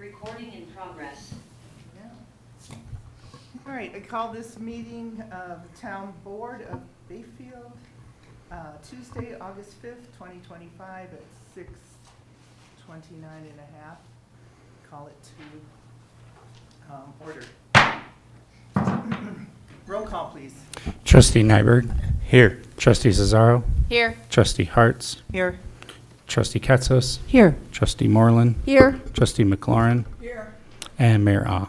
Recording in progress. Yeah. All right, I call this meeting of the Town Board of Bayfield, Tuesday, August 5th, 2025 at 6:29 and a half. Call it to order. Roll call, please. Trustee Nyberg. Here. Trustee Cesaro. Here. Trustee Hartz. Here. Trustee Ketsos. Here. Trustee Moreland. Here. Trustee McLaurin. Here. And Mayor Ah.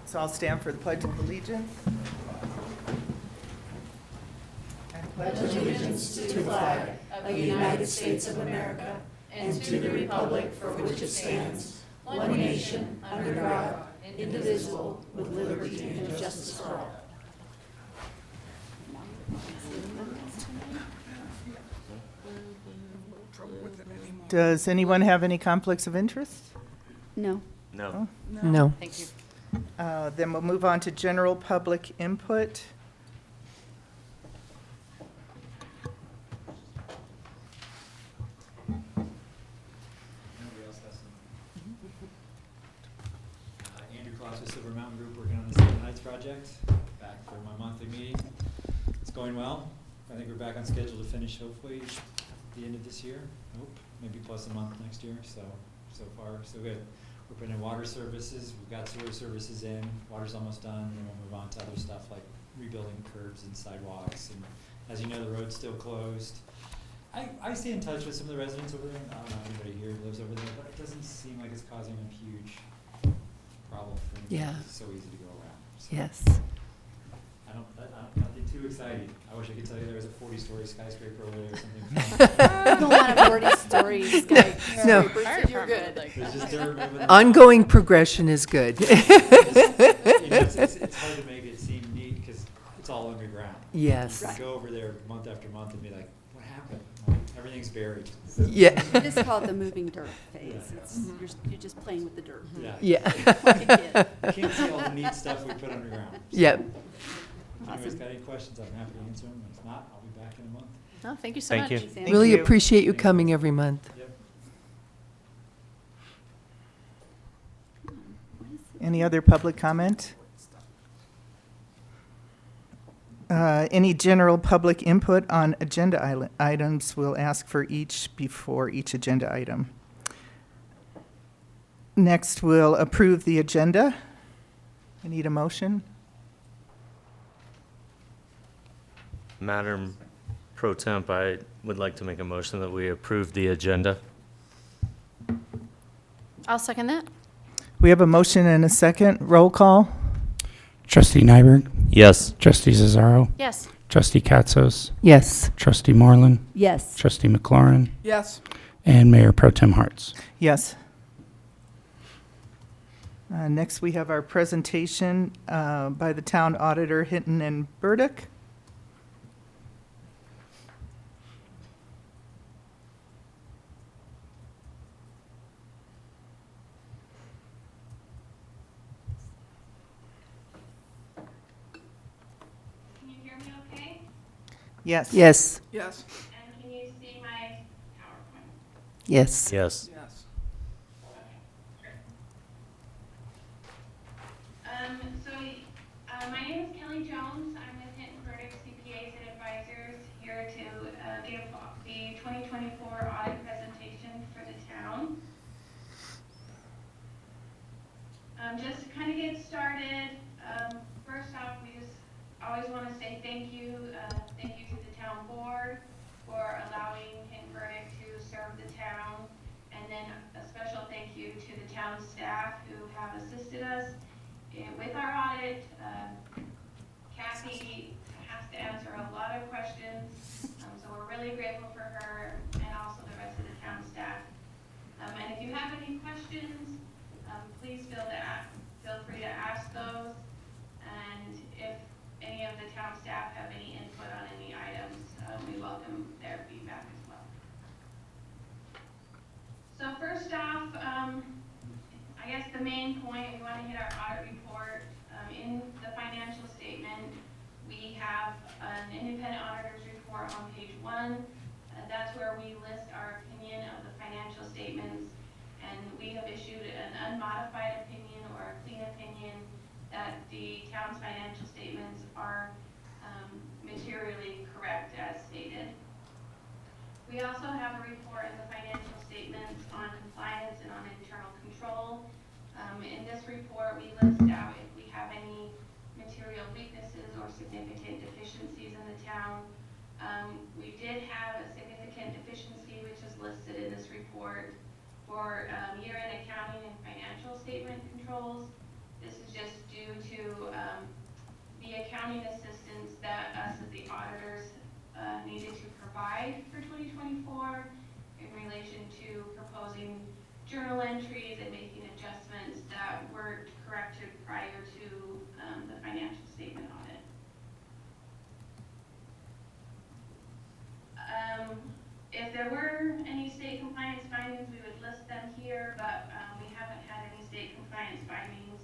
So I'll stand for the Pledge of Allegiance. I pledge allegiance to the flag of the United States of America and to the republic for which it stands, one nation, under God, indivisible, with liberty and justice for all. Does anyone have any conflicts of interest? No. No. No. Thank you. Then we'll move on to general public input. Nobody else has some. Andrew Claus with Silver Mountain Group working on the Seven Heights project. Back for my monthly meeting. It's going well. I think we're back on schedule to finish hopefully at the end of this year. Hope, maybe plus a month next year. So far, so good. We're putting in water services. We've got sewer services in. Water's almost done. And we'll move on to other stuff like rebuilding curbs and sidewalks. And as you know, the road's still closed. I stay in touch with some of the residents over there. I don't know anybody here who lives over there, but it doesn't seem like it's causing a huge problem for anybody. Yeah. It's so easy to go around. So Yes. I'm nothing too excited. I wish I could tell you there was a 40-story skyscraper over there or something. I don't want a 40-story skyscraper. No. So you're good. There's just dirt removing the- Ongoing progression is good. You know, it's hard to make it seem neat because it's all underground. Yes. You can go over there month after month and be like, what happened? Like, everything's buried. Yeah. It is called the moving dirt phase. Yeah. It's, you're just playing with the dirt. Yeah. Yeah. Like a kid. You can't see all the neat stuff we put underground. Yep. If anybody's got any questions, I'm happy to answer them. If not, I'll be back in a month. Oh, thank you so Thank much. you. Thank Really you. appreciate you coming every month. Yep. Any other public comment? Any general public input on agenda items, we'll ask for each before each agenda item. Next, we'll approve the agenda. I need a motion. Madam Pro Temp, I would like to make a motion that we approve the agenda. I'll second that. We have a motion and a second. Roll call. Trustee Nyberg. Yes. Trustee Cesaro. Yes. Trustee Ketsos. Yes. Trustee Moreland. Yes. Trustee McLaurin. Yes. And Mayor Pro Tem Hartz. Yes. Next, we have our presentation by the town auditor, Hinton and Burdick. Can you hear me okay? Yes. Yes. Yes. And can you see my PowerPoint? Yes. Yes. Yes. My name is Kelly Jones. I'm with Hinton Burdick CPAs and Advisors here to give the 2024 audit presentation for the town. Just to kind of get started, first off, we just always want to say thank you to the town board for allowing Hinton Burdick to serve the town, and then a special thank you to the town staff who have assisted us with our audit. Kathy has to answer a lot of questions, so we're really grateful for her and also the rest of the town staff. And if you have any questions, please feel free to ask those. And if any of the town staff have any input on any items, we welcome their feedback as well. So first off, I guess the main point, we want to hit our audit report. In the financial statement, we have an independent auditor's report on page 1. That's where we list our opinion modified opinion or a clean opinion that the town's financial statements are materially correct as stated. We also have a report in the financial statements on compliance and on internal control. In this report, we list out if we have any material weaknesses or significant deficiencies in the town. We did have a significant deficiency, which is listed in this report, for year-end accounting and financial statement controls. This is just due to the accounting assistance that us as the auditors needed to provide for 2024 in relation to proposing journal entries and making adjustments that weren't corrected prior to the financial statement audit. If there were any state compliance findings, we would list them here, but we haven't had any state compliance findings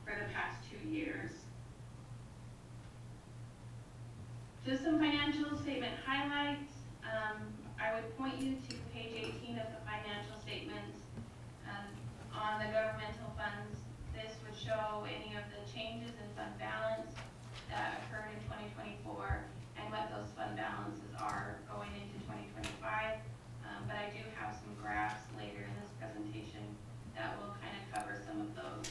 for the past 2 years. Just some financial statement highlights. I would point you to page 18 of the financial statements. On the governmental funds, this would show any of the changes in fund balance that occurred in 2024 and what those fund balances are going into 2025. But I do have some graphs later in this presentation that will kind of cover some of those.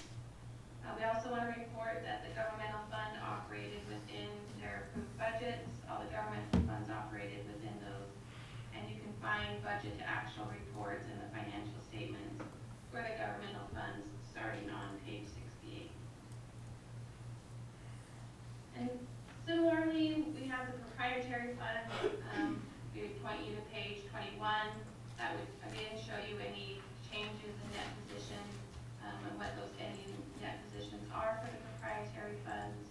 We also want to report that the governmental fund operated within their approved budgets. All the governmental funds operated within those. And you can find budget to actual reports in the financial statements for the governmental funds starting on page 68. And similarly, we have the proprietary fund. We would point you to page 21. That would again show you any changes in net position and what those ending net positions are for the proprietary funds.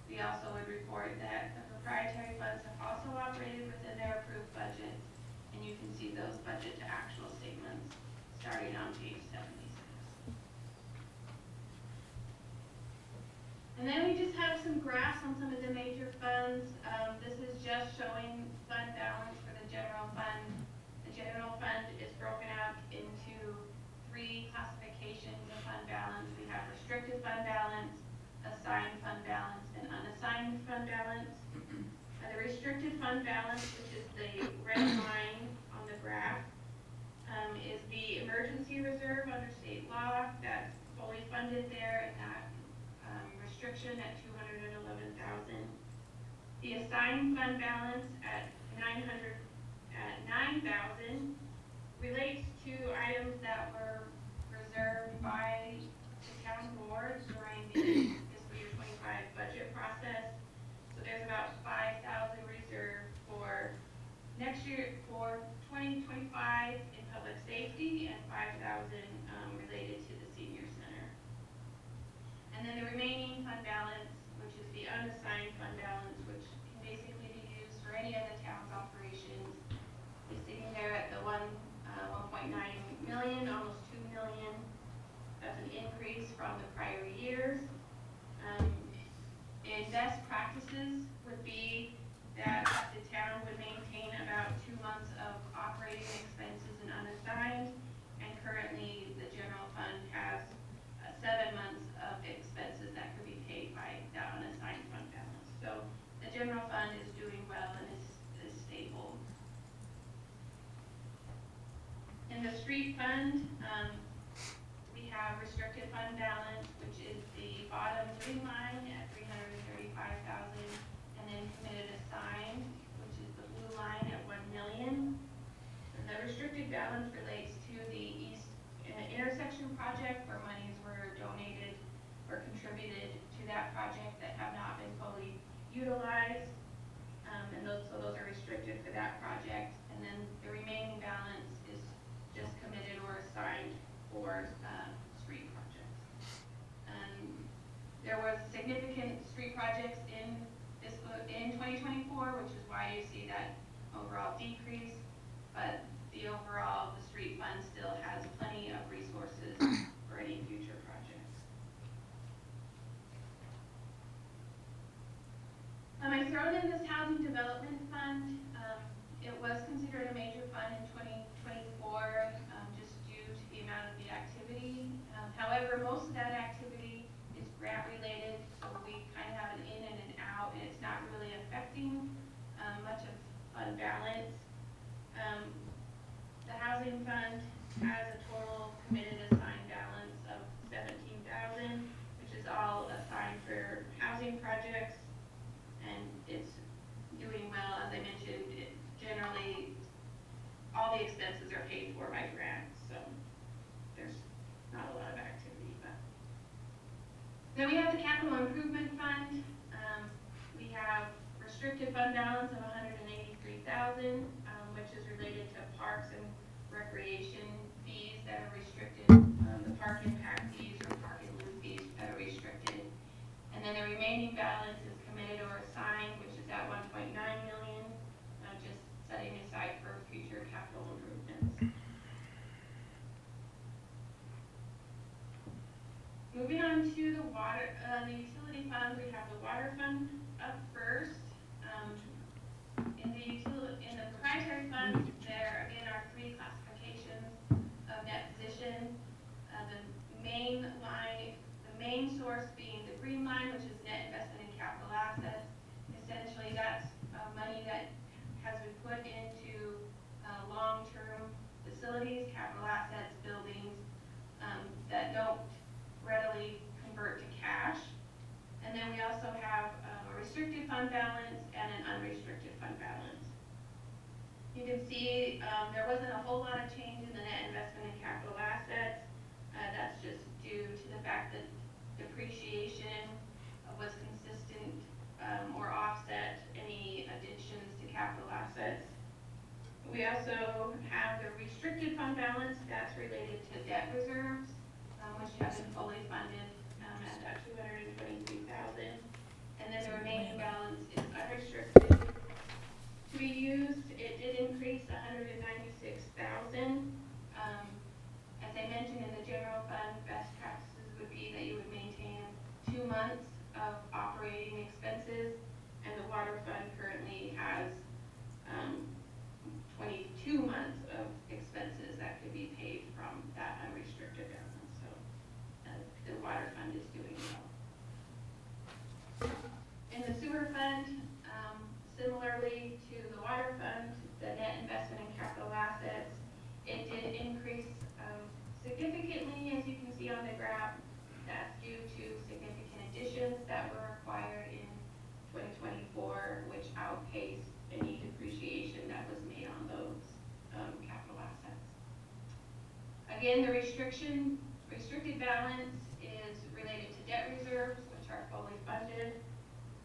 We also would report that the proprietary funds have also operated within their approved budgets, and you can see those budget to actual statements starting on page 76. And then we just have some graphs on some of the major funds. This is just showing fund balance for the general fund. The general fund is broken out into 3 classifications of fund balance. We have restricted fund balance, assigned fund balance, and unassigned fund balance. The restricted fund balance, which is the red line on the graph, is the emergency reserve under state law that's fully funded there at that restriction at $211,000. The assigned fund balance at $9,000 relates to items that were reserved by the town board during the fiscal year 25 budget process. So there's about $5,000 reserved for next year for 2025 in public safety and $5,000 related to the senior center. And then the remaining fund balance, which is the unassigned fund balance, which can basically be used for any of the town's operations, is sitting there at the 1.9 million, almost 2 million. That's an increase from the prior years. And best practices would be that the town would maintain about 2 months of operating expenses and unassigned, and currently the general fund has 7 months of expenses that could be paid by that unassigned fund balance. So the general fund is doing well and is stable. In the street fund, we have restricted fund balance, which is the bottom green line at $335,000, and then committed assigned, which is the blue line at $1 million. And the restricted balance relates to the east intersection project where monies were donated or contributed to that project that have not been fully utilized. And so those are restricted for that project. And then the remaining balance is just committed or assigned for street projects. There was significant street projects in 2024, which is why you see that overall decrease. But the overall, the street fund still has plenty of resources for any future projects. I thrown in this housing development fund. It was considered a major fund in 2024 just due to the amount of the activity. However, Housing Fund has a total committed assigned balance of $17,000, which is all assigned for housing projects, and it's doing well. As I mentioned, generally all the expenses are paid for by grants, so there's not a lot of activity. But then we have the Capital Improvement Fund. We have restricted fund balance of $183,000, which is related to parks and recreation fees that are restricted, the park impact fees or park and lieu fees that are restricted. And then the remaining balance is committed or assigned, which is at $1.9 million, just setting aside for future capital improvements. Moving on to the water, the utility funds, we have the water fund up first. In the proprietary fund, there again are three classifications of net position. The main source being the green line, which is net investment in capital assets. Essentially, that's money that has been put into long-term facilities, capital assets, buildings that don't readily convert to cash. And then we also have a restricted fund balance and an unrestricted fund balance. You can see there wasn't a whole lot of change in the net investment in capital assets. That's just due to the fact that depreciation was consistent or offset any additions to capital assets. We also have the restricted fund balance that's related to debt reserves, which have been fully funded at that $223,000. And then the remaining balance is unrestricted. To be used, it did increase $196,000. As I mentioned, in the general fund, best practices would be that you would maintain 2 months of operating expenses, and the water fund currently has 22 months of expenses that could be paid from that unrestricted balance. So the water fund is doing well. In the sewer fund, similarly to the water fund, the net investment in capital assets, it did increase significantly, as you can see on the graph. That's due to significant additions that were required in 2024, which outpaced any depreciation that was made on those capital assets. Again, the restricted balance is related to debt reserves, which are fully funded.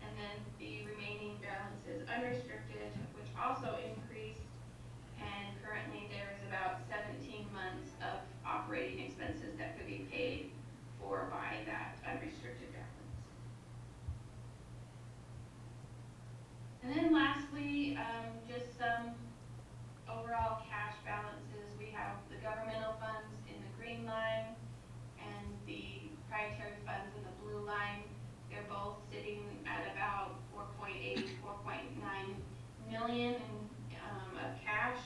And then the remaining balance is unrestricted, which also increased. And currently there is about 17 months of operating expenses that could be paid for by that unrestricted balance. And then lastly, just some overall cash balances. We have the governmental funds in the green line and the proprietary funds in the blue line. They're both sitting at about 4.8, 4.9 million of cash.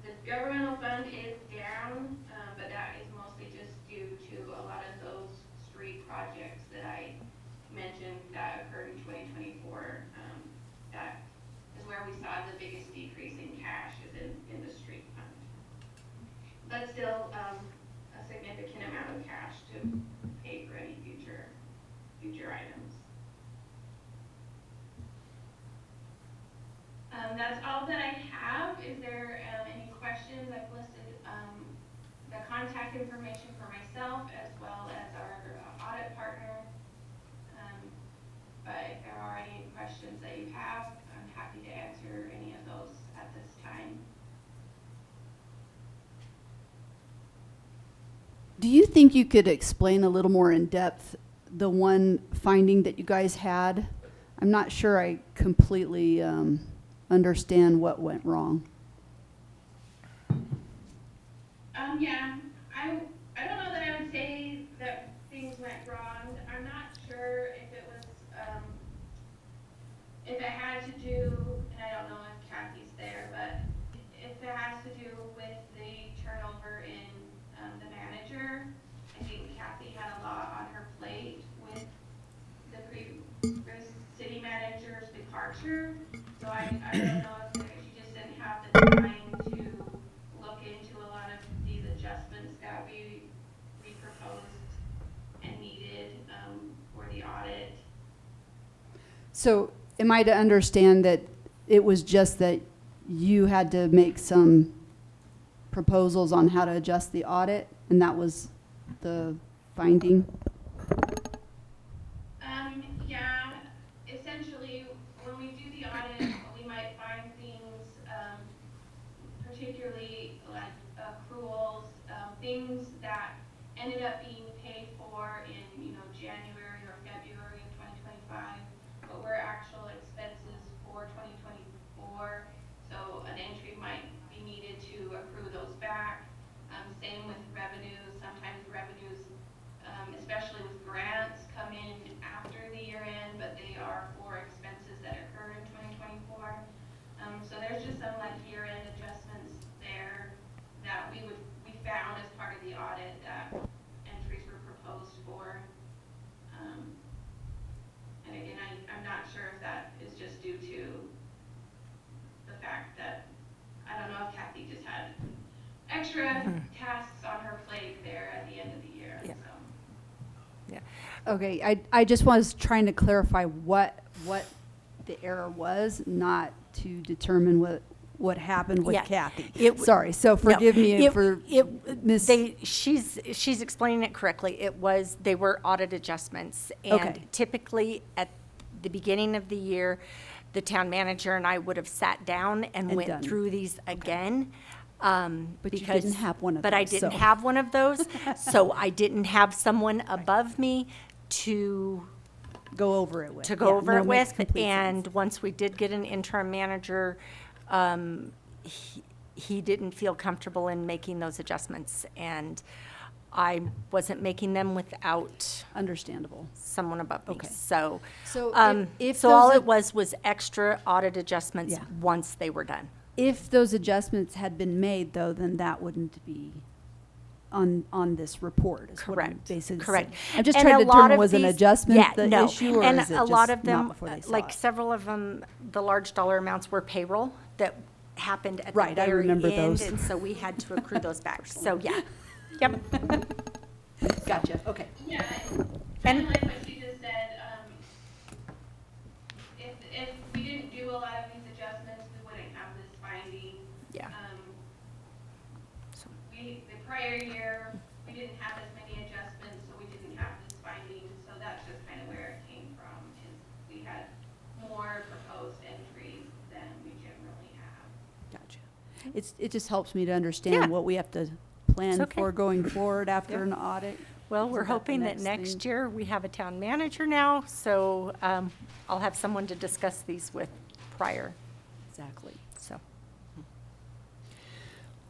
The governmental fund is down, but that is mostly just due to a lot of those street projects that I mentioned that occurred in 2024. That is where we saw the biggest decrease in cash, is in the street fund. But still a significant amount of cash to pay for any future items. That's all that I have. Is there any questions? I've listed the contact information for myself as well as our audit partner. But if there are any questions that you have, I'm happy to answer any of those at this time. Do you think you could explain a little more in depth the one finding that you guys had? I'm not sure I completely understand what went wrong. Yeah, I don't know that I would say that things went wrong. I'm not sure if it was if it had to do, and I don't know if Kathy's there, but if it has to do with the turnover in the manager. I think Kathy had a lot on her plate with the previous city manager's departure. So I don't know if she just didn't have the time to look So am I to understand that it was just that you had to make some proposals on how to adjust the audit, and that was the finding? Yeah, essentially, when we do the audit, we might find things, particularly like accruals, things that ended up being paid for in, January or February of 2025, but were actual expenses for 2024. So an entry might be needed to accrue those back. Same with revenues. Sometimes revenues, especially with grants, come in after the year end, but they are for expenses that occurred in 2024. So there's just some like year-end adjustments there that we found as part of the audit that entries were proposed for. And again, I'm not sure if that is just due to the fact that, I don't know if Kathy just had extra tasks on her plate there at the end of the year. Yeah. So. Okay, I just was trying to clarify what the error was, not to determine what happened with Yeah. Kathy. Sorry, so forgive me for She's explaining it correctly. They were audit adjustments. Okay. And typically at the beginning of the year, the town manager and I would have sat down and And went done. through these again. But you didn't have one of But I those, didn't so. have one of those, so I didn't have someone above me to go over it with. to go Yeah, over no, it makes with. complete And sense. once we did get an interim manager, he didn't feel comfortable in making those adjustments. And I wasn't making them without Understandable. someone above me. Okay. So, So if so all those it was extra audit adjustments Yeah. once they were done. If those adjustments had been made, though, then that wouldn't be on this report, is what I'm Correct. basically Correct. saying. I'm just And trying a to lot determine, of was an these- adjustment yeah, the no. issue, or And is it a lot of just them, not before they saw like it? several of them, the large dollar amounts were payroll that happened at the Right, I very remember end, those. and so we had to accrue those back. So, yeah. Yep. Gotcha, okay. Yeah, And- kind of like what she just said, if we didn't do a lot of these adjustments, we wouldn't have this finding. Yeah. So- The prior year, we didn't have as many adjustments, so we didn't have this finding, so that's just kind of where it came from, is we had more proposed entries than we generally have. Gotcha. It just helps me to understand Yeah. what we have to plan It's okay. for going forward after Yeah. an audit. Well, we're Isn't that the hoping that next next thing? year we have a town manager now, so I'll have someone to discuss these with prior, Exactly. so.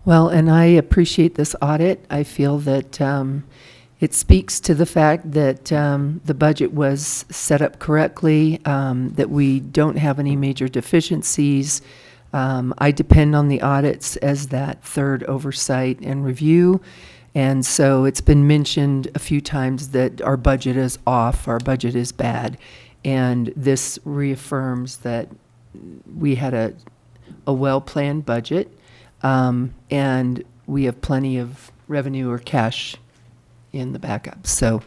Well, and I appreciate this audit. I feel that it speaks to the fact that the budget was set up correctly, that we don't have any major deficiencies. I depend on the audits as that third oversight and review. And so it's been mentioned a few times that our budget is off, our budget is bad. And this reaffirms that we had a well-planned budget, and we have plenty of revenue or cash in the backup. So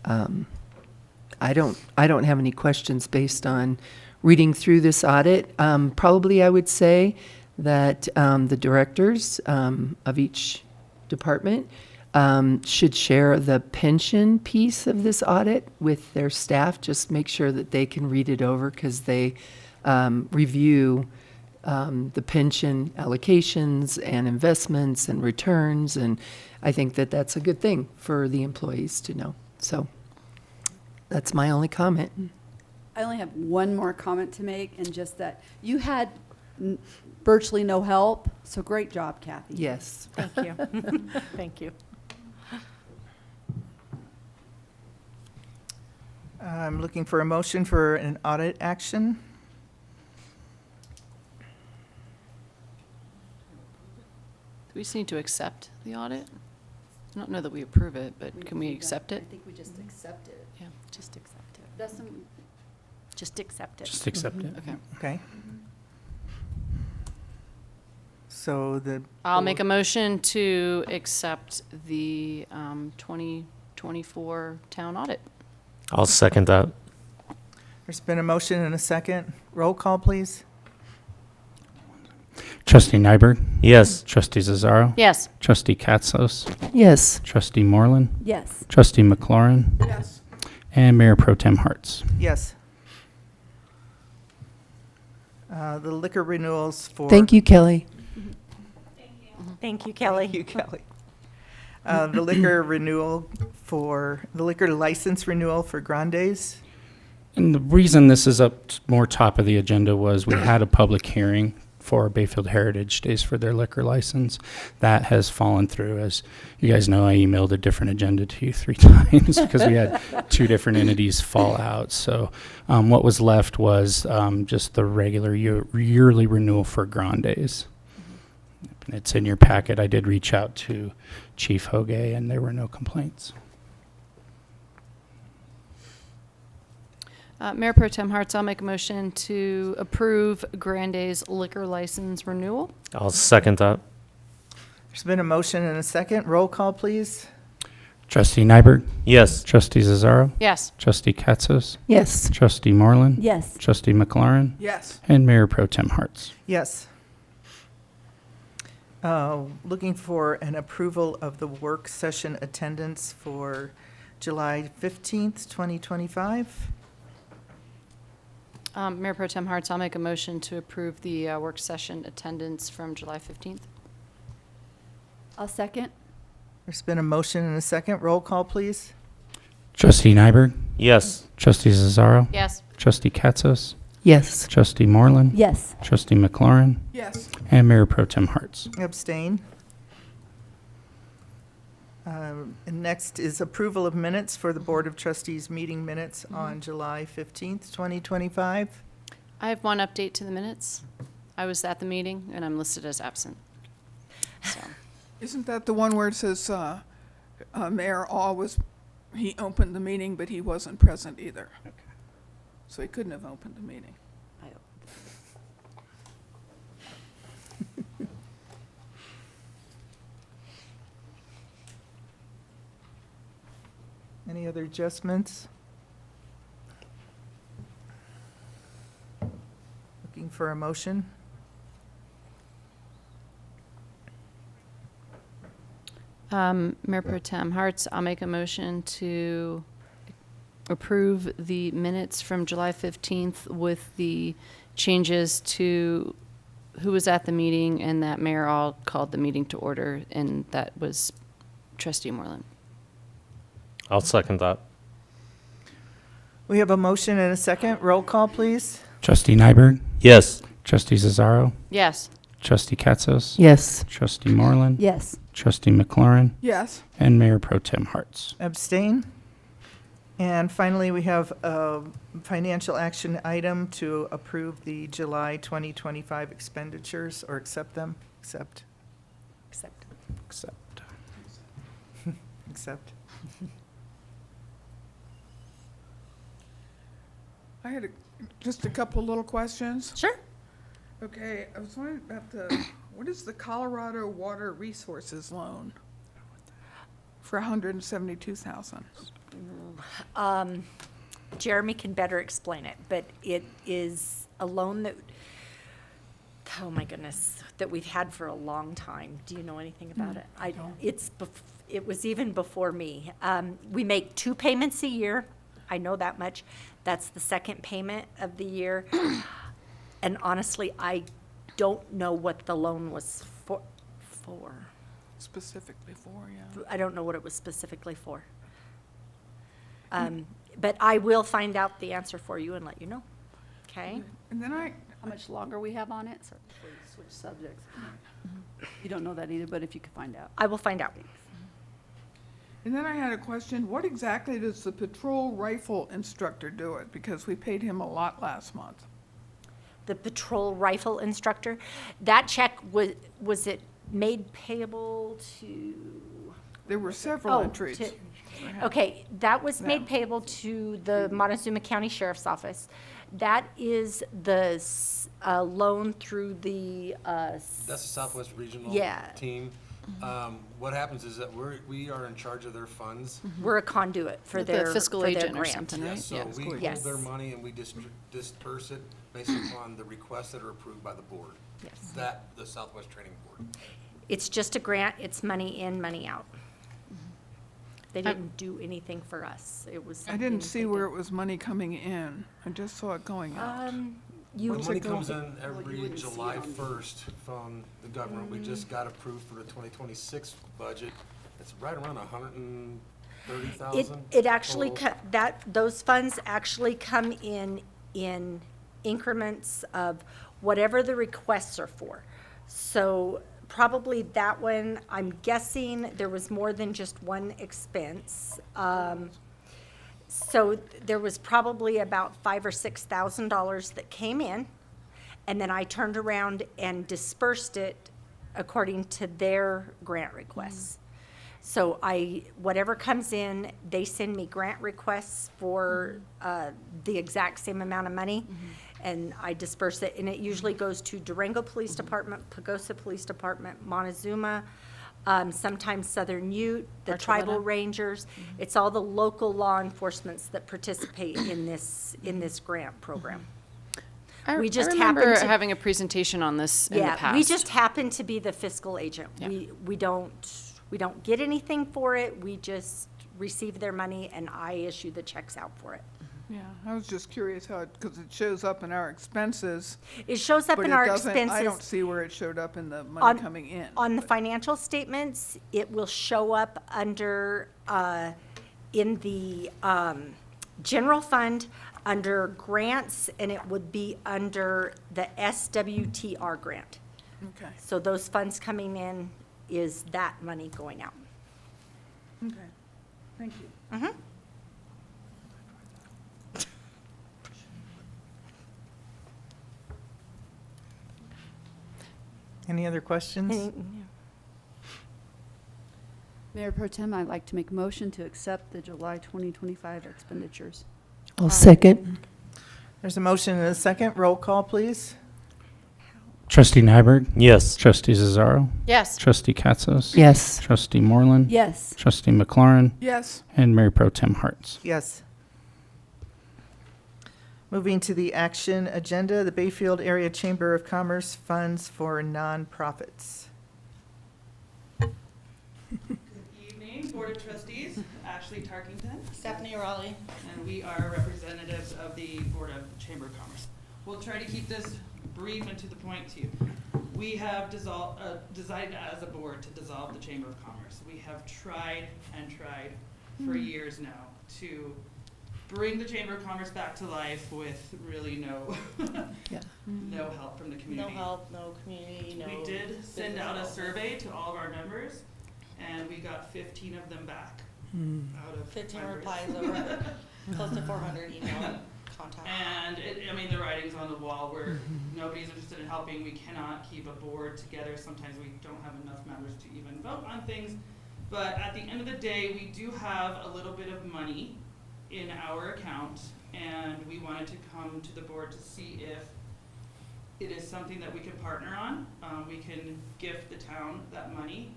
I don't have any questions based on reading through this audit. Probably I would say that the directors of each department should share the pension piece of this audit with their staff. Just make sure that they can read it over, because they review the pension allocations and investments and returns, and I think that that's a good thing for the employees to know. So that's my only comment. I only have one more comment to make, and just that you had virtually no help, so great job, Kathy. Yes. Thank you. Thank you. I'm looking for a motion for an audit action. Do we just need to accept the audit? I don't know that we approve it, but can we accept it? I think we just accept it. Yeah, Just accept it. Dustin, Just accept it. Just accept it. okay. Okay. So the. I'll make a motion to accept the 2024 town audit. I'll second that. There's been a motion and a second. Roll call, please. Trustee Nyberg, Yes. Trustee Cesaro, Yes. Trustee Katslos, Yes. Trustee Moreland, Yes. Trustee McLaurin, Yes. and Mayor Pro Tem Hartz. Yes. The liquor renewals for. Thank you, Kelly. Thank you, Kelly. Thank you, Kelly. The liquor license renewal for Grandes. And the reason this is up more top of the agenda was we had a public hearing for Bayfield Heritage Days for their liquor license. That has fallen through. As you guys know, I emailed a different agenda to you 3 times because we had 2 different entities fall out. So what was left was just the regular yearly renewal for Grandes. And it's in your packet. I did reach out to Chief Hoge, and there were no complaints. Mayor Pro Tem Hartz, I'll make a motion to approve Grande's liquor license renewal. I'll second that. There's been a motion and a second. Roll call, please. Trustee Nyberg, Yes. Trustee Cesaro, Yes. Trustee Katsas, Yes. Trustee Moreland, Yes. Trustee McLaurin, Yes. and Mayor Pro Tem Hartz. Yes. Looking for an approval of the work session attendance for July 15th, 2025. Mayor Pro Tem Hartz, I'll make a motion to approve the work session attendance from July 15th. I'll second. There's been a motion and a second. Roll call, please. Trustee Nyberg, Yes. Trustee Cesaro, Yes. Trustee Katsas, Yes. Trustee Moreland, Yes. Trustee McLaurin, Yes. and Mayor Pro Tem Hartz. Abstain. And next is approval of minutes for the Board of Trustees meeting minutes on July 15th, 2025. I have one update to the minutes. I was at the meeting, and I'm listed as absent. So, Isn't that the one where it says Mayor Awe he opened the meeting, but he wasn't present either? So he couldn't have opened the meeting. Any other adjustments? Looking for a motion? Mayor Pro Tem Hartz, I'll make a motion to approve the minutes from July 15th with the changes to who was at the meeting and that Mayor All called the meeting to order, and that was Trustee Moreland. I'll second that. We have a motion and a second. Roll call, please. Trustee Nyberg, Yes. Trustee Cesaro, Yes. Trustee Katsas, Yes. Trustee Moreland, Yes. Trustee McLaurin, Yes. and Mayor Pro Tem Hartz. Abstain. And finally, we have a financial action item to approve the July 2025 expenditures, or accept them. Accept. Accept. Accept. Accept. I had just a couple little questions. Sure. Okay, I was wondering about what is the Colorado Water Resources loan for $172,000? Jeremy can better explain it, but it is a loan that, oh my goodness, that we've had for a long time. Do you know anything about it? It was even before me. We make 2 payments a year. I know that much. That's the second payment of the year. And honestly, I don't know what the loan was for. Specifically for, yeah. I don't know what it was specifically for. But I will find out the answer for you and let you know. Okay? And then How much longer we have on it? Sorry, before you switch subjects. You don't know that either, but if you could find out. I will find out. I had a question. What exactly does the patrol rifle instructor do it? Because we paid him a lot last month. The patrol rifle instructor, that check was it made payable to? There were several Oh, entries. Okay, that was made No. payable to the Montezuma County Sheriff's Office. That is the loan through the. That's the Southwest Regional Yeah. team. What happens is that we are in charge of their funds. We're a conduit for Like the their, fiscal for their agent or grant. something, right? Yes, so Yeah. we hold Yes. their money and we disperse it based upon the requests that are approved by the board. Yes. The Southwest Training Board. It's just a grant, it's money in, money out. They didn't do anything for us. It was I something didn't they see where it was money coming in. I just saw it going out. You, The money comes in Well, you every wouldn't see it July on the- 1st from the government. We just got approved for the 2026 budget. It's right around 130,000. it actually, total. those funds actually come in increments of whatever the requests are for. So probably that one, I'm guessing there was more than just one expense. So there was probably about $5,000 or $6,000 that came in, and then I turned around and dispersed it according to their grant requests. So whatever comes in, they send me grant requests for the exact same amount of money, and I disperse it, and it usually goes to Durango Police Department, Pagosa Police Department, Montezuma, sometimes Southern Ute, the tribal Barcelona. rangers. It's all the local law enforcements that participate in this grant program. We just I happen remember to- having a presentation on this in the past. Yeah, we just happen to be the fiscal agent. Yeah. We don't get anything for it. We just receive their money and I issue the checks out for it. Yeah, I was just curious how, because it shows up in our expenses, It shows up but in it our doesn't, I don't expenses. see where it showed up in the On- money coming in. On the financial statements, it will show up under, in the general fund, under grants, and it would be under the SWTR grant. Okay, So those funds coming in is that money going out. okay, thank you. Any other questions? Mayor Pro Tem, I'd like to make a motion to accept the July 2025 expenditures. I'll second. There's a motion and a second. Roll call, please. Trustee Nyberg, Yes. Trustee Cesaro, Yes. Trustee Katzos. Yes. Trustee Moreland. Yes. Trustee McLaurin, Yes, and Mayor Pro Tem Hartz. Yes. Moving to the action agenda, the Bayfield Area Chamber of Commerce funds for nonprofits. Good evening, Board of Trustees. Ashley Tarkington. Stephanie Raleigh. And we are representatives of the Board of Chamber of Commerce. We'll try to keep this brief and to the point too. We have decided as a board to dissolve the Chamber of Commerce. We have tried and tried for years now to bring the Chamber of Commerce back to life with really no help from the community. No help, no community, no. We did send business out a development. survey to all of our members, and we got 15 of them back out of 15 hundreds. replies over close to 400 email contacts. And the writing's on the wall where nobody's interested in helping. We cannot keep a board together. Sometimes we don't have enough members to even vote on things. But at the end of the day, we do have a little bit of money in our account, and we wanted to come to the board to see if it is something that we can partner on. We can gift the town that money,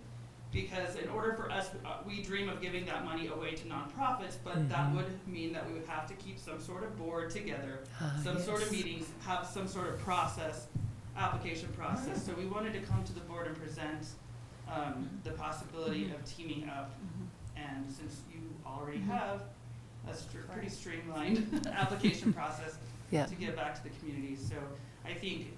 because in order for us, we dream of giving that money away to nonprofits, but that would mean that we would have to keep some sort of board together, some sort of meetings, have some sort of process, application process. So we wanted to come to the board and present the possibility of teaming up. And since you already have a pretty streamlined application process Yeah. to give back to the community. So I think,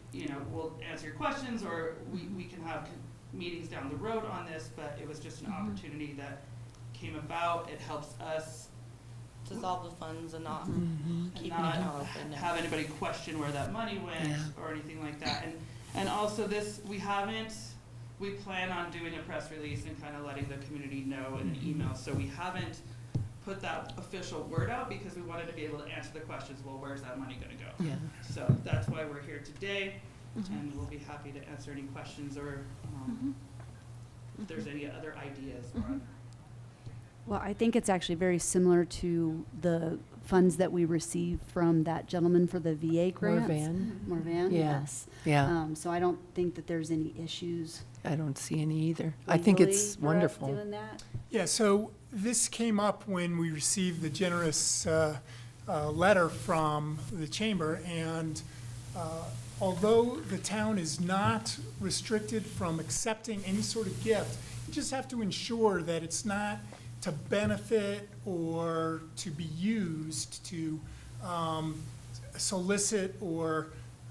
we'll answer your questions, or we can have meetings down the road on this, but it was just an opportunity that came about. It helps us Dissolve the funds and not keep the not account open. have anybody question where that money went Yeah. or anything like that. And also this, we plan on doing a press release and kind of letting the community know in an email. So we haven't put that official word out because we wanted to be able to answer the questions, well, where's that money gonna go? Yeah. So that's why we're here today, and we'll be happy to answer any questions or if there's any other ideas. Well, I think it's actually very similar to the funds that we received from that gentleman for the VA grants. Morvan, Yeah. yes. Yeah, So I don't think that there's any issues I don't see any either. I think it's legally for us wonderful. doing that. Yeah, so this came up when we received the generous letter from the chamber, and although the town is not restricted from accepting any sort of gift, you just have to ensure that it's not to benefit or to be used to solicit or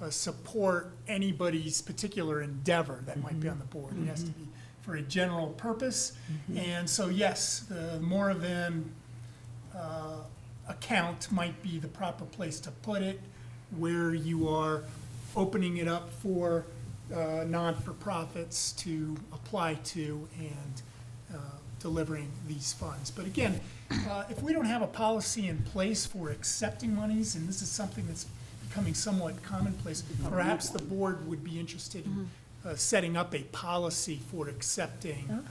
support anybody's particular endeavor that might be on the board. It has to be for a general purpose. And so, yes, the Moravan account might be the proper place to put it, where you are opening it up for non-for-profits to apply to and delivering these funds. But again, if we don't have a policy in place for accepting monies, and this is something that's becoming somewhat commonplace, perhaps the board would be interested in setting up a policy for accepting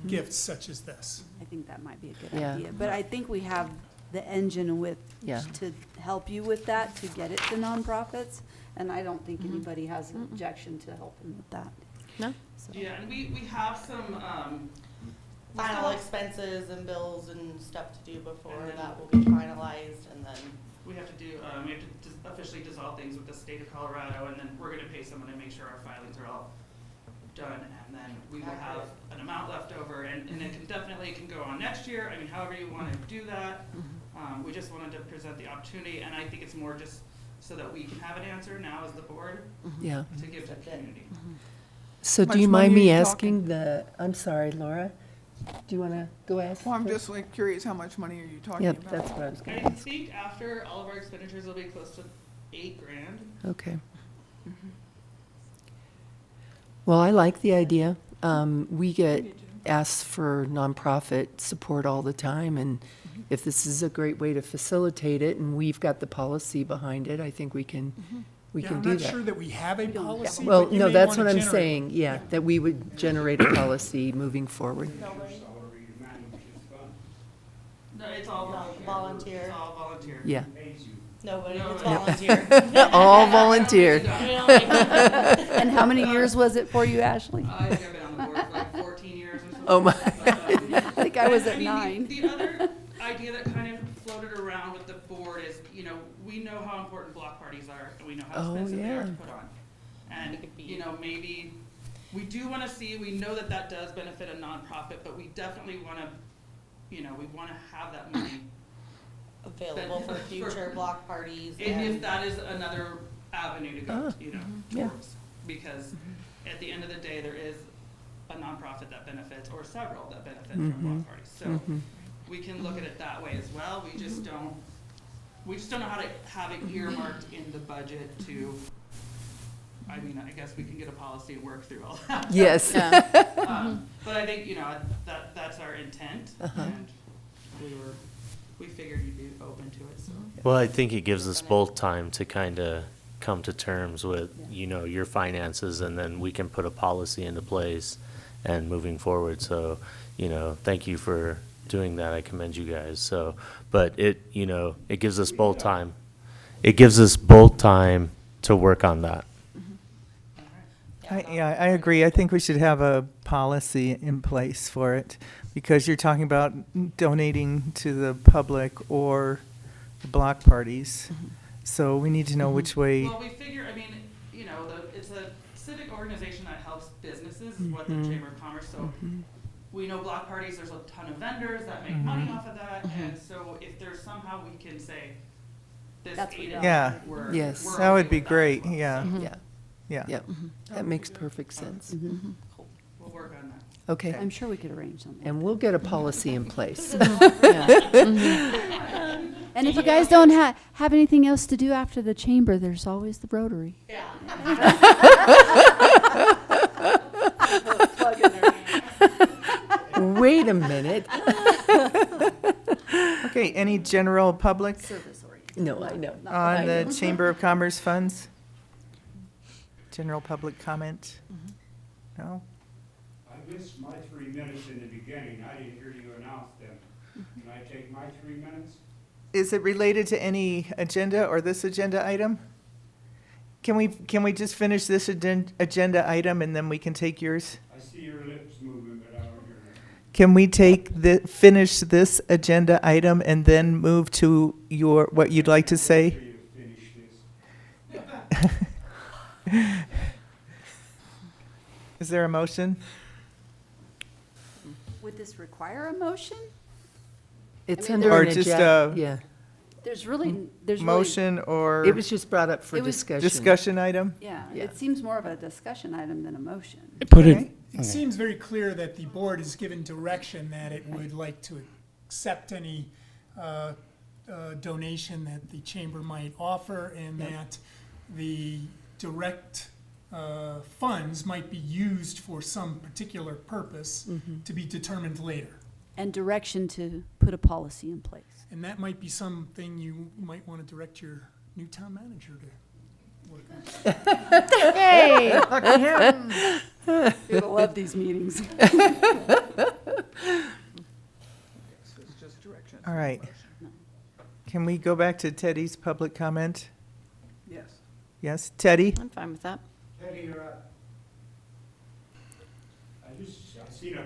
gifts such as this. I think that might be a good Yeah. idea. But I think we have the engine with, Yeah. to help you with that, to get it to nonprofits. And I don't think anybody has an objection to helping with that. No? So- Yeah, and we have some, we still Final have- expenses and bills and stuff to do before And then- that will be finalized, and then we have to do, we have to officially dissolve things with the state of Colorado, and then we're gonna pay someone to make sure our filings are all done, and then we will have an amount left over, and it can definitely, it can go on next year, I mean, however you wanna do that. We just wanted to present the opportunity, and I think it's more just so that we can have an answer now as the board Yeah. to give to the community. So do Much you money mind are me you asking I'm sorry, Laura, do you want to go ask? Well, I'm first? just like curious, how much money are you talking Yep, about? that's what I was going I to ask. think after all of our expenditures will be close to $8,000. Okay. Well, I like the idea. We get asked for nonprofit support all the time, and if this is a great way to facilitate it, and we've got the policy behind it, I think we can do I'm not that. sure that we have a policy, Well, but you no, may that's wanna what I'm generate saying, yeah, that we would generate a policy moving forward. No, it's all No, volunteer. volunteer. It's all volunteer. Yeah, nobody, No, it's no. volunteer. all volunteer. And how many years was it for you, Ashley? I think I've been on the board for like 14 years or something. Oh, my. I think I was at mean, 9. The other idea that kind of floated around with the board is, we know how important block parties are, and we know how Oh, expensive they are yeah. to put on. And, It could be- maybe, we do want to see, we know that that does benefit a nonprofit, but we definitely want to, we want to have that money. Available for future block parties. If and- that is another avenue to go, yeah. towards. Because at the end of the day, there is a nonprofit that benefits, or several that benefit from block parties. So we can look at it that way as well. We just don't know how to have it earmarked in the budget to, I guess we can get a policy and work through all that. Yes. But I think, that's our intent, and we figured you'd be open to it, so. Well, I think it gives us both time to kind of come to terms with, your finances, and then we can put a policy into place and moving forward. So, thank you for doing that. I commend you guys. So, but it gives us both time. It gives us both time to work on that. I agree. I think we should have a policy in place for it, because you're talking about donating to the public or the block parties. So we need to know which way. Well, we figure, it's a civic organization that helps businesses, is what the Chamber of Commerce, so we know block parties, there's a ton of vendors that make money off of that, and so if there's somehow we can say, this That's what aided, Yeah. we're Yes. we're That would okay be with great, as well. yeah. So Yeah, Yeah. yeah, that makes perfect sense. we'll work on that. Okay, I'm sure we could arrange something. and we'll get a policy in place. And if you guys don't have anything else to do after the chamber, there's always the Rotary. Wait a minute. Okay, any general public Service oriented. No, I know. on the Chamber of Commerce funds? General public comment? No? I missed my 3 minutes in the beginning. I didn't hear you announce them. Can I take my 3 minutes? Is it related to any agenda or this agenda item? Can we just finish this agenda item and then we can take yours? I see your lips moving, but I don't hear it. Can we finish this agenda item and then move to what you'd like to say? For you to finish this. Is there a motion? Would this require a motion? It's I mean, under Or an just agenda, a yeah. There's motion or It was just brought up for It was discussion. discussion item? Yeah, Yeah. it seems more of a discussion item than a motion. Put Okay. it, It seems very clear that the board is given direction that it would like to accept any donation that the chamber might offer, and that the direct funds might be used for some particular purpose to be determined later. And direction to put a policy in place. And that might be something you might want to direct your new town manager to work on. Hey! People love these meetings. All right. Can we go back to Teddy's public comment? Yes. Yes, Teddy? I'm fine with that. Teddy, I seen a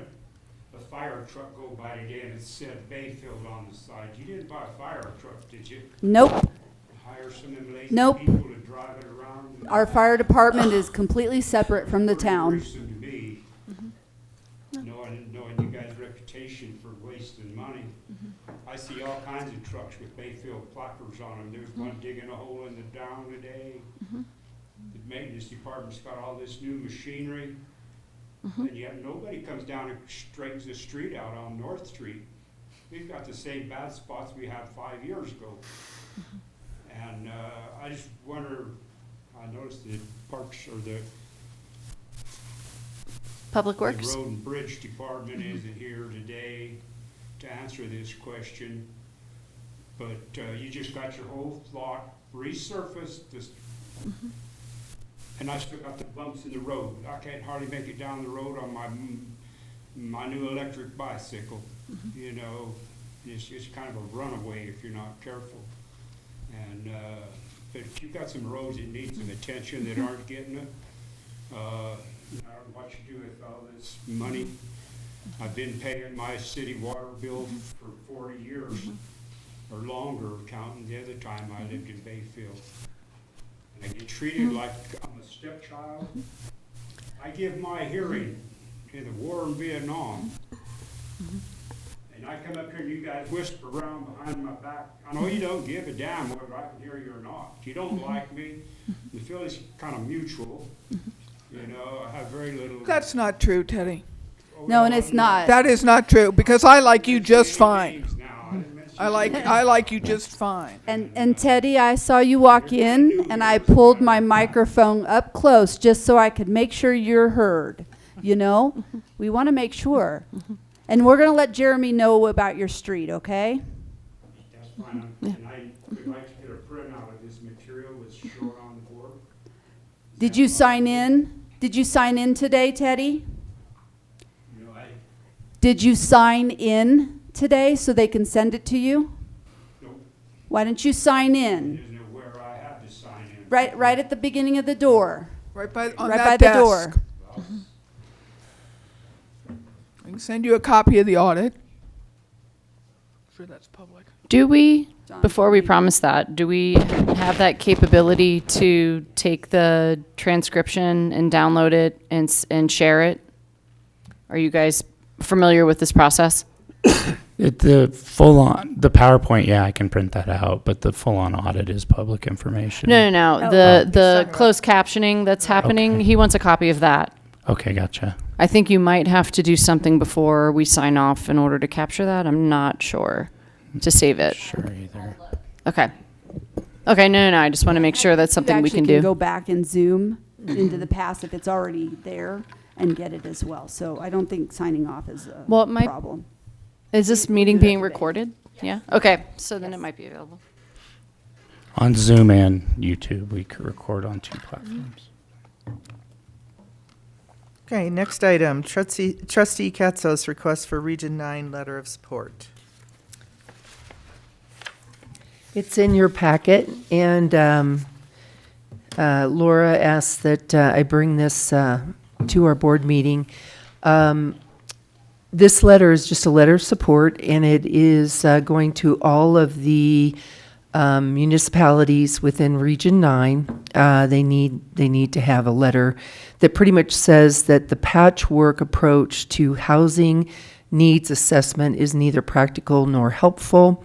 fire truck go by today and it said Bayfield on the side. You didn't buy a fire truck, did you? Nope. Hire some of them lazy Nope. people to drive it around? Our fire department is completely separate from the town. Worrisome to me, knowing you guys' reputation for wasting money. I see all kinds of trucks with Bayfield placards on them. There's one digging a hole in the down today. The maintenance department's got all this new machinery. And yet nobody comes down and straightens the street out on North Street. We've got the same bad spots we had 5 years ago. And I just wonder, I noticed the parks or the Public Works? Road and Bridge Department isn't here today to answer this question. But you just got your whole lot resurfaced, just, and I still got the bumps in the road. I can't hardly make it down the road on my new electric bicycle. You know, it's kind of a runaway if you're not careful. And but if you've got some roads that need some attention that aren't getting it, I don't know what you do with all this money. I've been paying my city water bill for 40 years or longer, counting the other time I lived in Bayfield. And I get treated like I'm a stepchild. I give my hearing in the war in Vietnam. And I come up here and you guys whisper around behind my back. I know you don't give a damn whether I can hear you or not. If you don't like me, the feeling's kind of mutual. You know, I have very little. That's not true, Teddy. No, and it's not. That is not true, because I like you just fine. I like you just fine. And Teddy, I saw you walk in, and I pulled my microphone up close just so I could make sure you're heard. You know, we want to make sure. And we're going to let Jeremy know about your street, okay? That's fine. And I would like to get a printout of this material that's showed on the board. Did you sign in? Did you sign in today, Teddy? You know, Did you sign in today so they can send it to you? Nope. Why don't you sign in? Isn't it where I have to sign in? Right at the beginning of the door. Right by Right by the door. I can send you a copy of the audit. Sure, that's public. Do we, before we promise that, do we have that capability to take the transcription and download it and share it? Are you guys familiar with this process? the PowerPoint, yeah, I can print that out, but the full-on audit is public information. No. Oh. The closed captioning that's happening, Okay. he wants a copy of that. Okay, gotcha. I think you might have to do something before we sign off in order to capture that. I'm not sure to save it. Sure, either. Okay. Okay, no. I just want to make sure that's something we can You actually do. go back and zoom into the past if it's already there and get it as well. So I don't think signing off is a Well, it might- problem. Is this meeting being recorded? Yeah? Okay, so then it might be available. On Zoom and YouTube, we could record on 2 platforms. Okay, next item, Trustee Katsos request for Region 9 letter of support. It's in your packet, and Laura asked that I bring this to our board meeting. This letter is just a letter of support, and it is going to all of the municipalities within Region 9. They need to have a letter that pretty much says that the patchwork approach to housing needs assessment is neither practical nor helpful.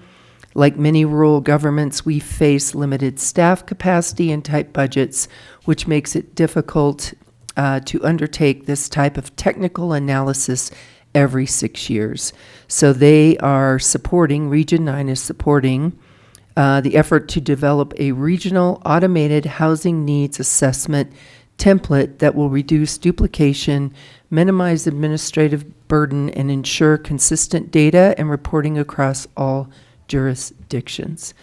Like many rural governments, we face limited staff capacity and tight budgets, which makes it difficult to undertake this type of technical analysis every 6 years. So they are supporting, Region 9 is supporting the effort to develop a regional automated housing needs assessment template that will reduce duplication, minimize administrative burden, and ensure consistent data and reporting across all jurisdictions,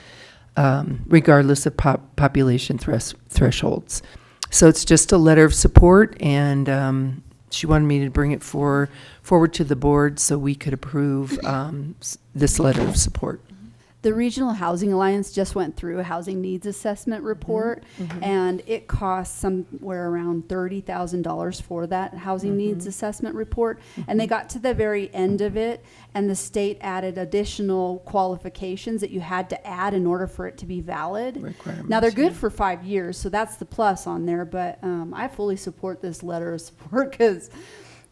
regardless of population thresholds. So it's just a letter of support, and she wanted me to bring it forward to the board so we could approve this letter of support. The Regional Housing Alliance just went through a housing needs assessment report, and it cost somewhere around $30,000 for that housing needs assessment report. And they got to the very end of it, and the state added additional qualifications that you had to add in order for it to be valid. Now, they're good for 5 years, so that's the plus on there, but I fully support this letter of support because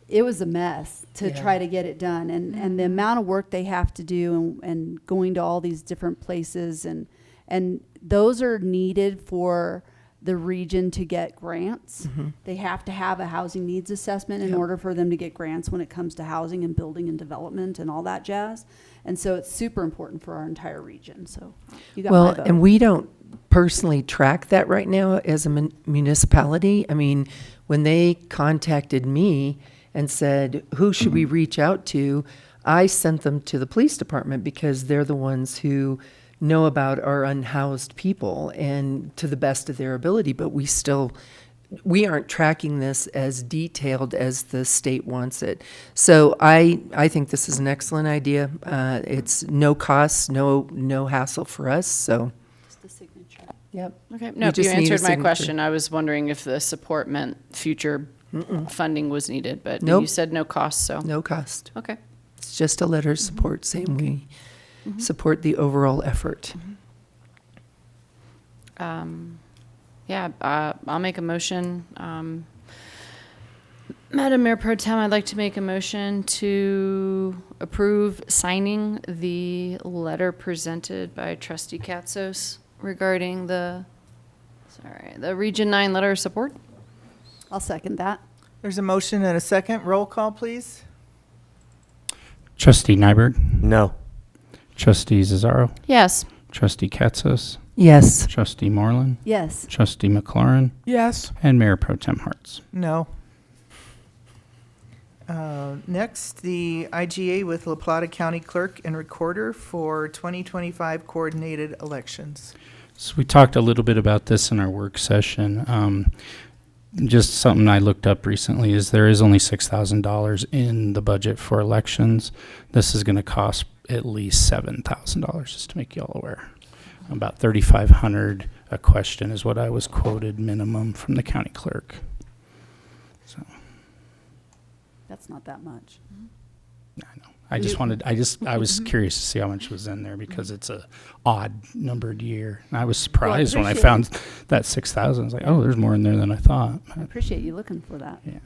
it was a mess to try to get it done, and the amount of work they have to do, and going to all these different places, and those are needed for the region to get grants. They have to have a housing needs assessment in order for them to get grants when it comes to housing and building and development and all that jazz. And so it's super important for our entire region. So you got my vote. And we don't personally track that right now as a municipality. I mean, when they contacted me and said, who should we reach out to? I sent them to the police department because they're the ones who know about our unhoused people, and to the best of their ability, but we aren't tracking this as detailed as the state wants it. So I think this is an excellent idea. It's no cost, no hassle for us, so. Just the signature. Yep. Okay, no, you answered my question. I was wondering if the support meant future funding was needed, but Nope. you said no cost, so. No cost. Okay. It's just a letter of support saying we support the overall effort. I'll make a motion. Madam Mayor Pro Tem, I'd like to make a motion to approve signing the letter presented by Trustee Katsos regarding the Region 9 letter of support. I'll second that. There's a motion and a second. Roll call, please. Trustee Nyberg, No. Trustee Cesaro, Yes. Trustee Katsos, Yes. Trustee Moreland, Yes. Trustee McLaurin, Yes. and Mayor Pro Tem Hartz. No. Next, the IGA with La Plata County Clerk and Recorder for 2025 coordinated elections. So we talked a little bit about this in our work session. Just something I looked up recently is there is only $6,000 in the budget for elections. This is going to cost at least $7,000, just to make you all aware. About $3,500 a question is what I was quoted minimum from the county clerk. So That's not that much. I know. I was curious to see how much was in there because it's a odd numbered year. And I was surprised when I found that 6,000. I was like, oh, there's more in there than I thought. I appreciate you looking for that. Yeah.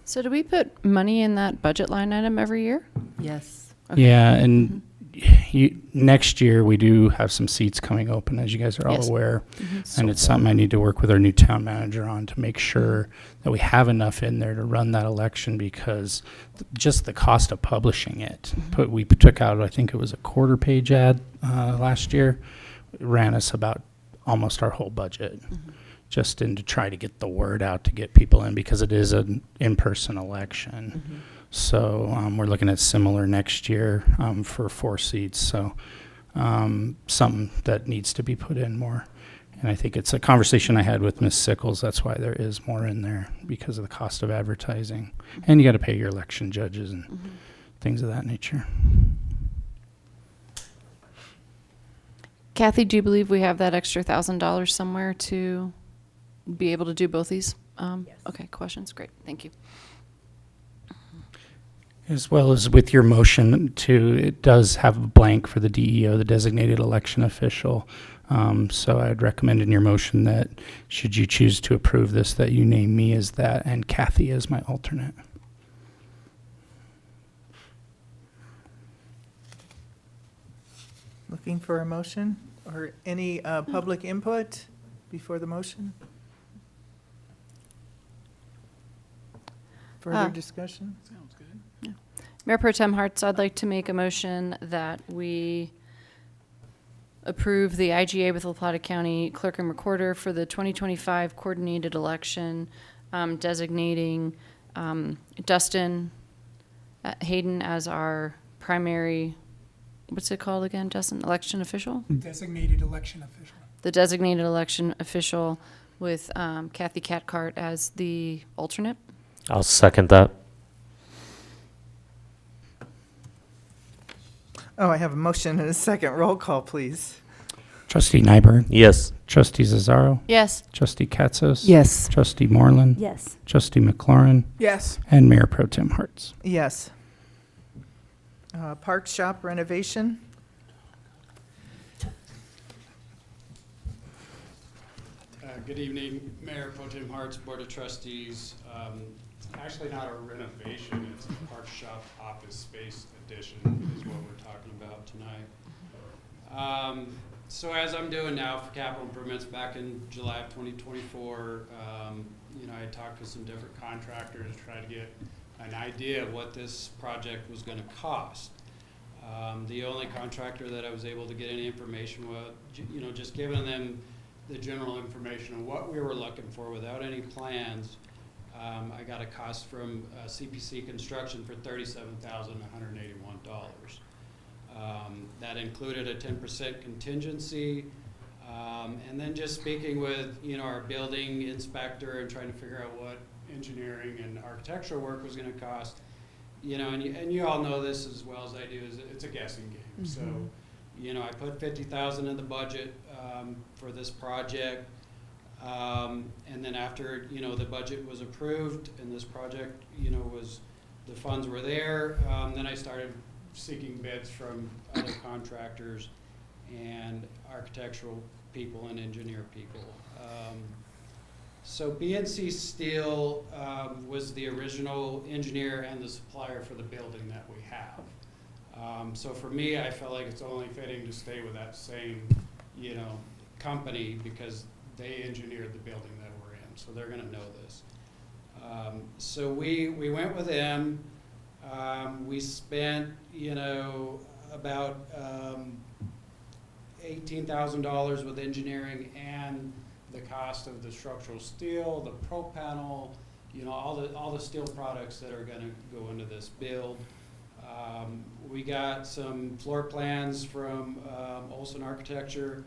So do we put money in that budget line item every year? Yes. Okay. Yeah, and next year we do have some seats coming open, as you guys are all Yes. aware. And it's something I need to work with our new town manager on to make sure that we have enough in there to run that election, because just the cost of publishing it. We took out, I think it was a quarter-page ad last year. It ran us about almost our whole budget, just in to try to get the word out to get people in, because it is an in-person election. So we're looking at similar next year for 4 seats. So something that needs to be put in more. And I think it's a conversation I had with Ms. Sickles. That's why there is more in there, because of the cost of advertising. And you got to pay your election judges and things of that nature. Kathy, do you believe we have that extra $1,000 somewhere to be able to do both these? Yes. Okay, questions, great, thank you. As well as with your motion too, it does have a blank for the DEO, the designated election official. So I'd recommend in your motion that should you choose to approve this, that you name me as that and Kathy as my alternate. Looking for a motion or any public input before the motion? Further discussion? Sounds good. Mayor Pro Tem Hartz, I'd like to make a motion that we approve the IGA with La Plata County Clerk and Recorder for the 2025 coordinated election, designating Dustin Hayden as our primary, what's it called again, Dustin? Election official? Designated election official. The designated election official with Kathy Cathcart as the alternate. I'll second that. Oh, I have a motion and a second. Roll call, please. Trustee Nyberg. Yes. Trustee Zazzaro. Yes. Trustee Katzos. Yes. Trustee Moreland. Yes. Trustee McLaurin. Yes. And Mayor Pro Tem Hartz. Yes. Park shop renovation? Good evening, Mayor Pro Tem Hartz, Board of Trustees. Actually not a renovation, it's a park shop office space addition is what we're talking about tonight. So as I'm doing now for capital improvements, back in July of 2024, I talked to some different contractors to try to get an idea of what this project was gonna cost. The only contractor that I was able to get any information with, just giving them the general information on what we were looking for without any plans. I got a cost from CPC Construction for $37,181. That included a 10% contingency. And then just speaking with, our building inspector and trying to figure out what engineering and architectural work was gonna cost. And you all know this as well as I do, is it's a guessing game. So, I put $50,000 in the budget for this project. And then after, the budget was approved and this project, the funds were there, then I started seeking bids from other contractors and architectural people and engineer people. So BNC Steel was the original engineer and the supplier for the building that we have. So for me, I felt like it's only fitting to stay with that same, company because they engineered the building that we're in, so they're gonna know this. So we went with them. We spent, about $18,000 with engineering and the cost of the structural steel, the pro panel, all the steel products that are gonna go into this build. We got some floor plans from Olson Architecture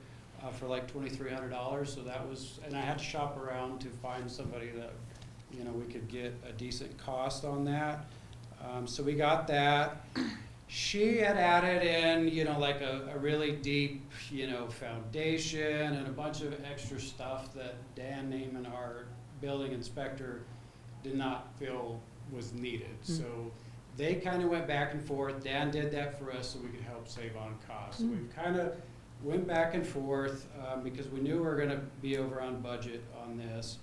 for like $2,300, so that was, and I had to shop around to find somebody that, we could get a decent cost on that. So we got that. She had added in, like a really deep, foundation and a bunch of extra stuff that Dan Naiman, our building inspector, did not feel was needed. So they kind of went back and forth. Dan did that for us so we could help save on costs. So we've kind of went back and forth because we knew we were going to be over on budget on this.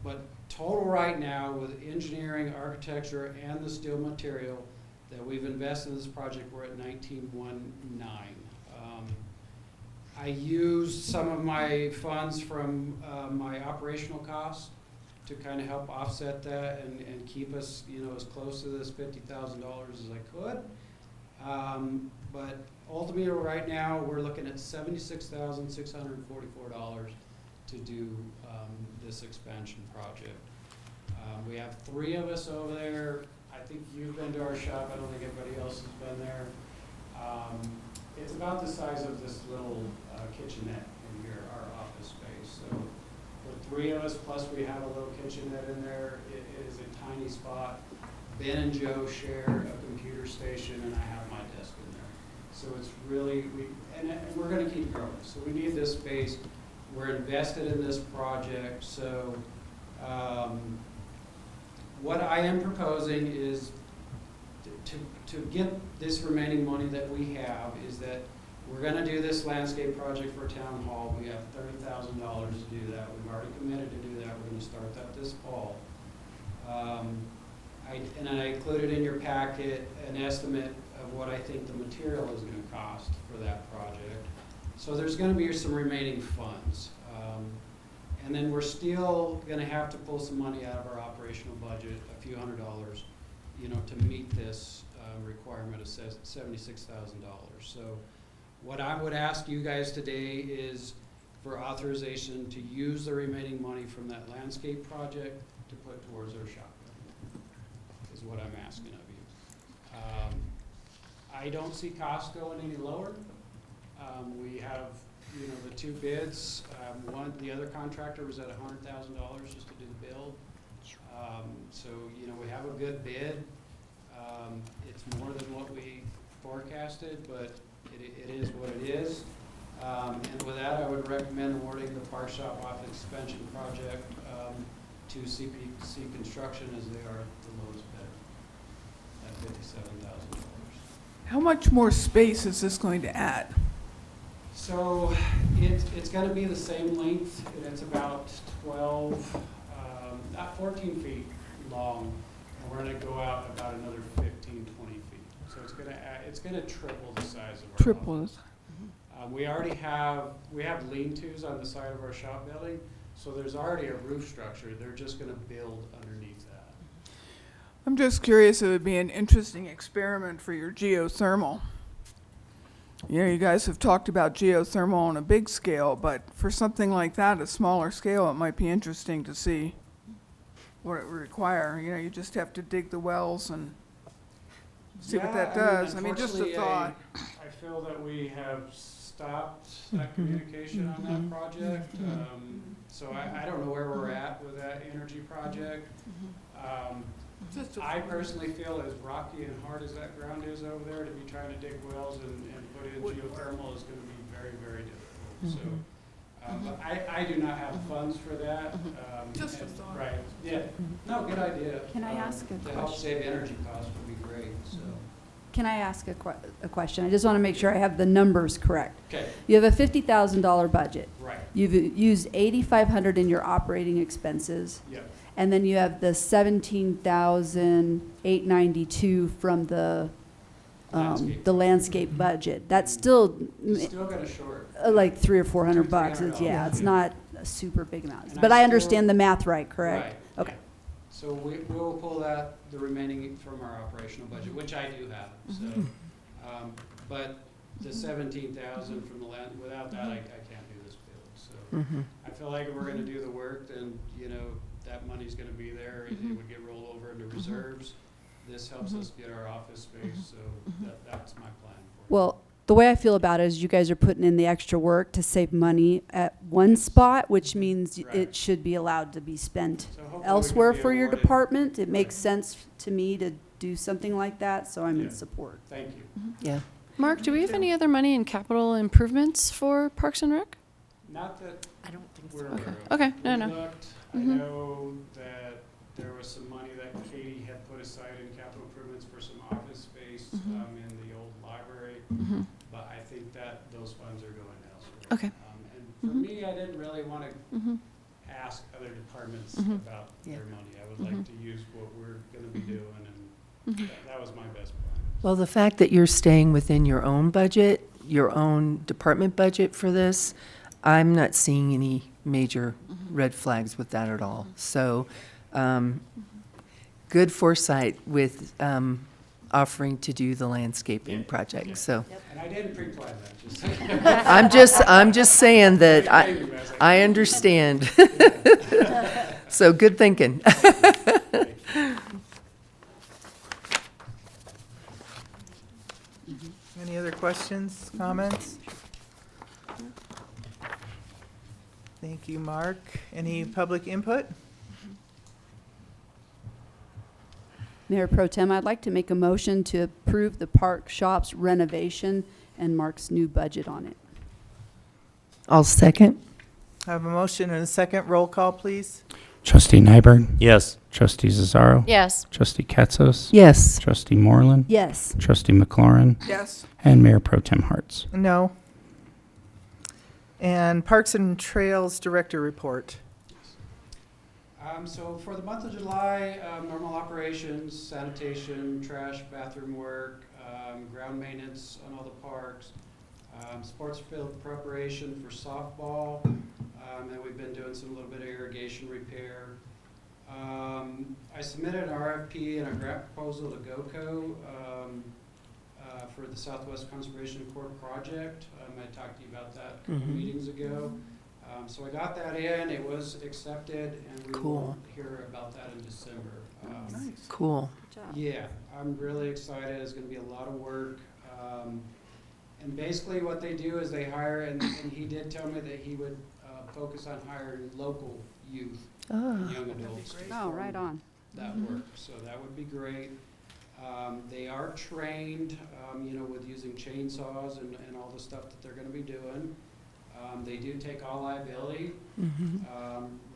But total right now with engineering, architecture, and the steel material that we've invested in this project, we're at $19,190. I used some of my funds from my operational costs to kind of help offset that and keep us, as close to this $50,000 as I could. But ultimately, right now, we're looking at $76,644 to do this expansion project. We have 3 of us over there. I think you've been to our shop. I don't think anybody else has been there. It's about the size of this little kitchenette in here, our office space. So the 3 of us, plus we have a little kitchenette in there. It is a tiny spot. Ben and Joe share a computer station, and I have my desk in there. So it's really, and we're gonna keep growing. So we need this space. We're invested in this project, so, what I am proposing is to get this remaining money that we have is that we're gonna do this landscape project for Town Hall. We have $30,000 to do that. We've already committed to do that. We're gonna start that this fall. And I included in your packet an estimate of what I think the material is gonna cost for that project. So there's gonna be some remaining funds. And then we're still gonna have to pull some money out of our operational budget, a few $100s, to meet this requirement of $76,000. So what I would ask you guys today is for authorization to use the remaining money from that landscape project to put towards our shop building, is what I'm asking of you. I don't see costs going any lower. We have, the two bids. The other contractor was at $100,000 just to do the build. So, we have a good bid. It's more than what we forecasted, but it is what it is. And with that, I would recommend awarding the Park Shop Office Expansion Project to CPC Construction as they are the lowest bidder at $57,000. How much more space is this going to add? So it's going to be the same length, and it's about 14 feet long, and we're going to go out about another 15, 20 feet. So it's going to triple the size of our Triples. office. We have lean-tos on the side of our shop building, so there's already a roof structure. They're just going to build underneath that. I'm just curious, it would be an interesting experiment for your geothermal. You guys have talked about geothermal on a big scale, but for something like that, a smaller scale, it might be interesting to see what it would require. You just have to dig the wells and see what that does. I mean, just a thought. I feel that we have stopped that communication on that project. So I don't know where we're at with that energy project. I personally feel as rocky and hard as that ground is over there, to be trying to dig wells and put in geothermal is going to be very, very difficult. So, but I do not have funds for that. Just a thought. Right, yeah. No, good idea. Can I ask a To help question? save energy costs would be great, so. Can I ask a question? I just want to make sure I have the numbers correct. Okay, You have a $50,000 budget. right, You've used $8,500 in your operating expenses, yep. and then you have the $17,892 from the landscape budget. That's still Still got a short. like $300 or $400 bucks. $300. Yeah, it's not a super big amount. And But I I still- understand the math right, correct? Right, Okay. yeah. So we will pull the remaining from our operational budget, which I do have, so. But the 17,000 from the land, without that, I can't do this build, so. I feel like if we're gonna do the work, then, that money's gonna be there, it would get rolled over into reserves. This helps us get our office space, so that's my plan for it. Well, the way I feel about it is you guys are putting in the extra work to save money at one spot, which means Right. it should be allowed to be spent So hopefully we elsewhere can be for your awarded- department. It makes Right. sense to me to do something like that, so I'm Yeah. in support. Thank you. Yeah. Mark, do we have any other money in capital improvements for Parks and Rec? Not that I don't think we're so. aware of. Okay, no, We no. looked. I Mhm. know that there was some money that Katie had put aside in capital improvements for some office space Mhm. in the old library, Mhm. but I think that those funds are going elsewhere. Okay. And for Mhm. me, I didn't really want to Mhm. ask other departments Mhm. about Yeah. their money. I would Mhm. like to use what we're going to be doing, and Mhm. that was my best plan. Well, the fact that you're staying within your own budget, your own department budget for this, I'm not seeing any major red flags with that at all. So, good foresight with offering to do the landscaping project, so. And I didn't pre-plan that, just. I'm just saying that I understand. So, good thinking. Any other questions, comments? Thank you, Mark. Any public input? Mayor Pro Tem, I'd like to make a motion to approve the park shops renovation and Mark's new budget on it. I'll second. I have a motion and a second. Roll call, please. Trustee Nyberg, Yes. Trustee Cesaro, Yes. Trustee Katzos, Yes. Trustee Moreland, Yes. Trustee McLaurin, Yes. and Mayor Pro Tem Hartz. No. And Parks and Trails Director report. So for the month of July, normal operations, sanitation, trash, bathroom work, ground maintenance on all the parks, sports field preparation for softball, and we've been doing some little bit of irrigation repair. I submitted an RFP and a grant proposal to GOCO for the Southwest Conservation Corps project. I talked to you about that a couple meetings ago. So I got that in, it was accepted, and we will hear about that in December. Nice. Cool. Yeah, I'm really excited. It's going to be a lot of work. And basically what they do is they hire, and he did tell me that he would focus on hiring local youth and young adults. Oh, right on. That work, so that would be great. They are trained, with using chainsaws and all the stuff that they're going to be doing. They do take all liability.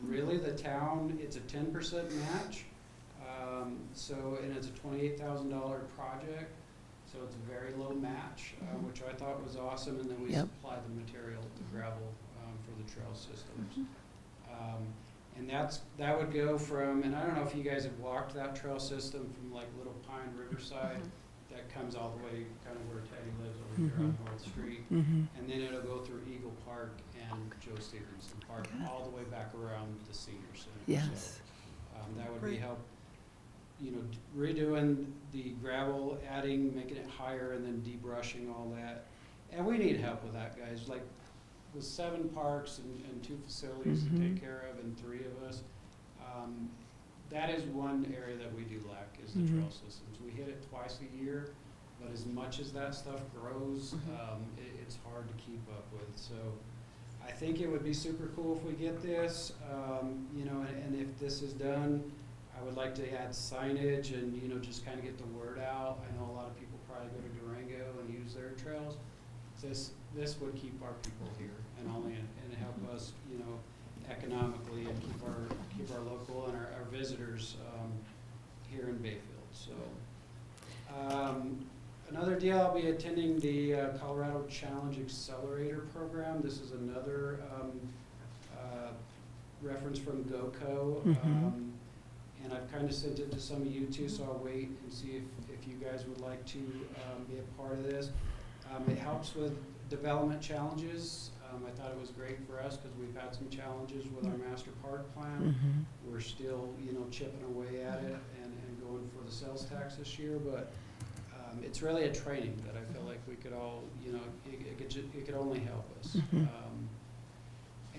Really, the town, it's a 10% match. And it's a $28,000 project. So it's a very low match, which I thought was awesome. And then we supply the material, the gravel, for the trail systems. And that would go from, and I don't know if you guys have walked that trail system from like Little Pine Riverside. That comes all the way kind of where Teddy lives over here on North Street. And then it'll go through Eagle Park and Joe Stevenson Park, all the way back around the senior center. Yes. So, that would be help, redoing the gravel, making it higher, and then debrushing all that. And we need help with that, guys. Like with 7 parks and 2 facilities to take care of, and 3 of us, that is one area that we do lack, is the trail systems. We hit it twice a year, but as much as that stuff grows, it's hard to keep up with. So I think it would be super cool if we get this, and if this is done, I would like to add signage and, just kind of get the word out. I know a lot of people probably go to Durango and use their trails. This would keep our people here and help us, economically, and keep our local and our visitors here in Bayfield. So another deal, I'll be attending the Colorado Challenge Accelerator program. This is another reference from GOCO. And I've kind of sent it to some of you too, so I'll wait and see if you guys would like to be a part of this. It helps with development challenges. I thought it was great for us because we've had some challenges with our master park plan. We're still, chipping away at it and going for the sales tax this year, but it's really a training that I feel like we could all, it could only help us.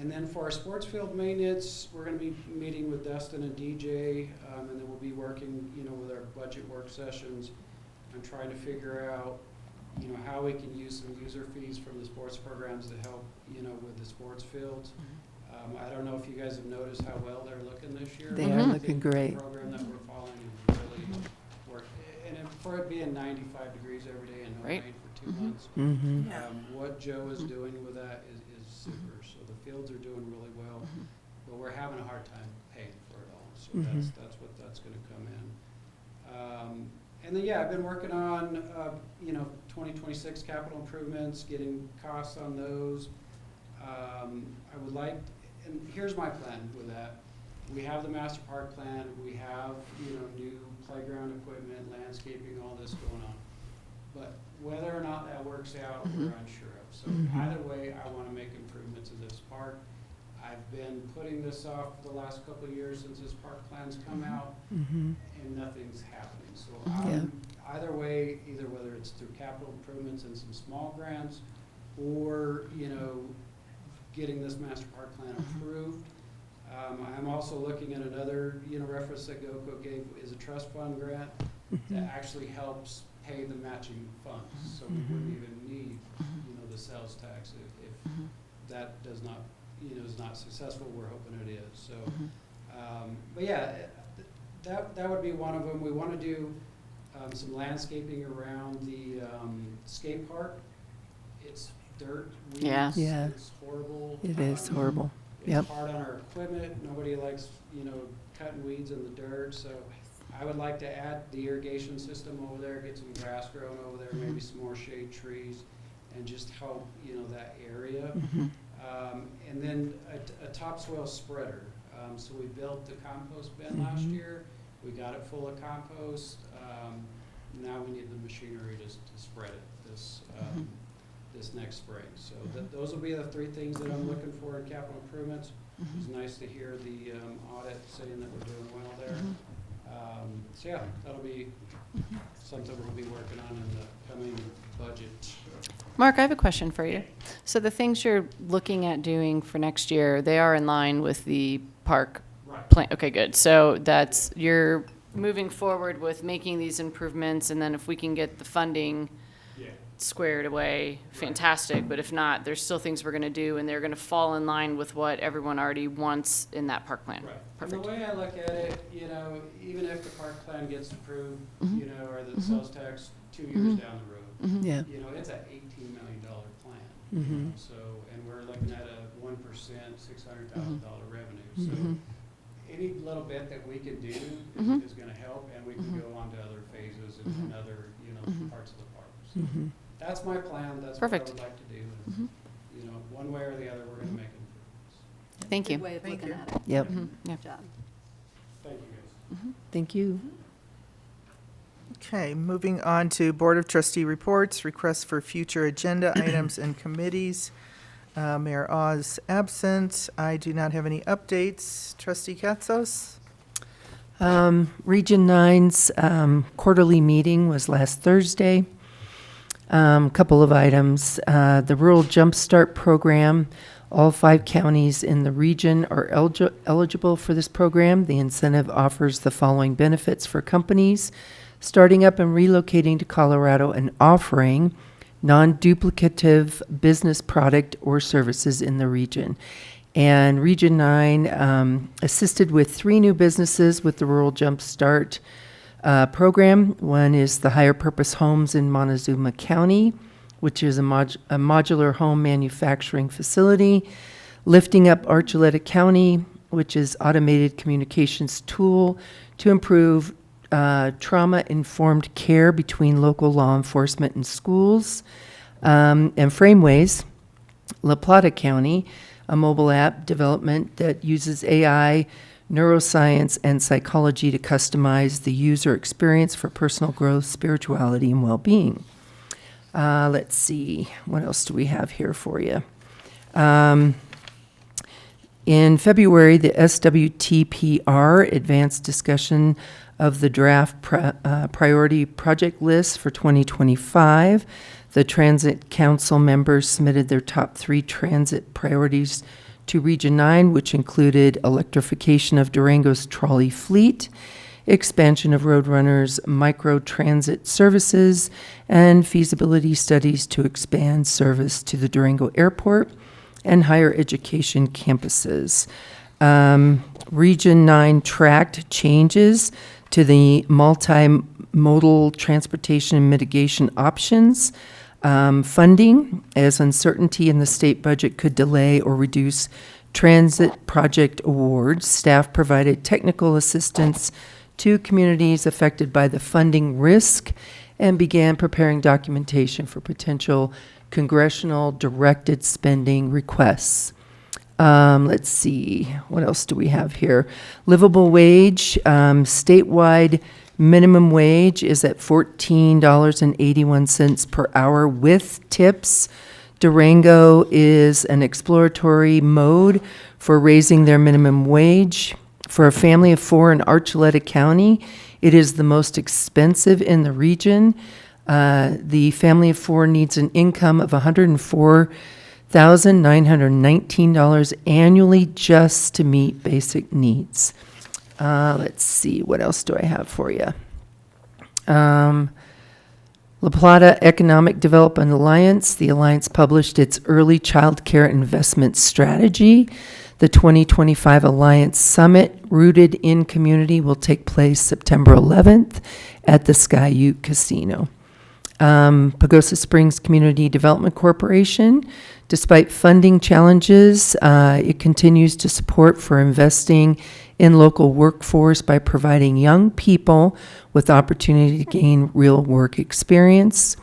And then for our sports field maintenance, we're going to be meeting with Dustin and DJ, and then we'll be working, with our budget work sessions and trying to figure out, how we can use some user fees from the sports programs to help, with the sports fields. I don't know if you guys have noticed how well they're looking this year. They are looking great. The program that we're following is really working. And for it being 95 degrees every day and no rain for 2 months, what Joe is doing with that is super. So the fields are doing really well, but we're having a hard time paying for it all. So that's what that's going to come in. And then, I've been working on, 2026 capital improvements, getting costs on those. I would like, and here's my plan with that. We have the master park plan. We have, new playground equipment, landscaping, all this going on. But whether or not that works out, we're unsure of. So either way, I want to make improvements in this park. I've been putting this off the last couple of years since this park plan's come out, and nothing's happening. So either way, either whether it's through capital improvements and some small grants, or getting this master park plan approved. I'm also looking at another reference that GOCO gave is a trust fund grant that actually helps pay the matching funds. So we wouldn't even need the sales tax if that does not is not successful. We're hoping it is. So, but That would be one of them. We want to do some landscaping around the skate park. It's dirt, weeds. Yeah. Yeah. It's horrible. It is horrible. Yep. It's hard on our equipment. Nobody likes, cutting weeds in the dirt. So I would like to add the irrigation system over there, get some grass growing over there, maybe some more shade trees, and just help, that area. And then a topsoil spreader. So we built the compost bin last year. We got it full of compost. Now we need the machinery to spread it this next spring. So those will be the three things that I'm looking for in capital improvements. It's nice to hear the audit saying that we're doing well there. So yeah, that'll be something we'll be working on in the coming budget. Mark, I have a question for you. So the things you're looking at doing for next year, they are in line with the park plan? Okay, good. So you're moving forward with making these improvements, and then if we can get the funding squared away, fantastic. But if not, there's still things we're going to do, and they're going to fall in line with what everyone already wants in that park plan. Right. Perfect. And the way I look at it, even if the park plan gets approved, or the sales tax 2 years down the road, Yeah. it's an $18 million plan. So, and we're looking at a 1%, $600,000 revenue. So any little bit that we can do is going to help, and we can go on to other phases and other, parts of the park. So that's my plan. That's Perfect. what I would like to do. And, one way or the other, we're going to make improvements. Thank you. Good way of Thank looking you. at it. Yep. Yeah. Good job. Thank you, guys. Thank you. Okay, moving on to Board of Trustee reports, requests for future agenda items and committees. Mayor Oz absent. I do not have any updates. Trustee Katzos? Region 9's quarterly meeting was last Thursday. Couple of items. The Rural Jumpstart Program, all 5 counties in the region are eligible for this program. The incentive offers the following benefits for companies starting up and relocating to Colorado and offering non-duplicative business product or services in the region. And Region 9 assisted with 3 new businesses with the Rural Jumpstart program. One is the Higher Purpose Homes in Montezuma County, which is a modular home manufacturing facility. Lifting Up Archuleta County, which is automated communications tool to improve trauma-informed care between local law enforcement and schools. And Frameways, La Plata County, a mobile app development that uses AI, neuroscience, and psychology to customize the user experience for personal growth, spirituality, and well-being. Let's see, what else do we have here for you? In February, the SWTPR advanced discussion of the draft priority project list for 2025. The Transit Council members submitted their top 3 transit priorities to Region 9, which included electrification of Durango's trolley fleet, expansion of Roadrunner's micro-transit services, and feasibility studies to expand service to the Durango Airport and higher education campuses. Region 9 tracked changes to the multimodal transportation and mitigation options. Funding, as uncertainty in the state budget could delay or reduce transit project awards, staff provided technical assistance to communities affected by the funding risk and began preparing documentation for potential congressional directed spending requests. Let's see, what else do we have here? Livable wage, statewide minimum wage is at $14.81 per hour with tips. Durango is an exploratory mode for raising their minimum wage. For a family of 4 in Archuleta County, it is the most expensive in the region. The family of 4 needs an income of $104,919 annually just to meet basic needs. Let's see, what else do I have for you? La Plata Economic Development Alliance. The alliance published its early child care investment strategy. The 2025 Alliance Summit Rooted in Community will take place September 11th at the Sky Ute Casino. Pagosa Springs Community Development Corporation, despite funding challenges, it continues to support for investing in local workforce by providing young people with opportunity to gain real work experience.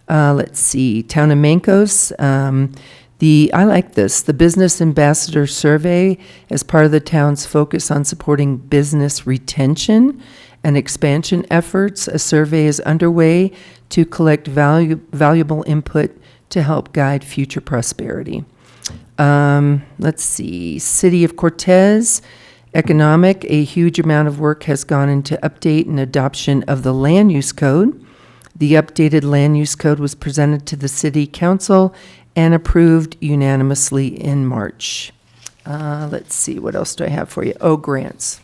Let's see, Town of Mancos, I like this, the Business Ambassador Survey as part of the town's focus on supporting business retention and expansion efforts. A survey is underway to collect valuable input to help guide future prosperity. Let's see, City of Cortez, economic, a huge amount of work has gone into update and adoption of the land use code. The updated land use code was presented to the City Council and approved unanimously in March. Let's see, what else do I have for you? Oh, grants.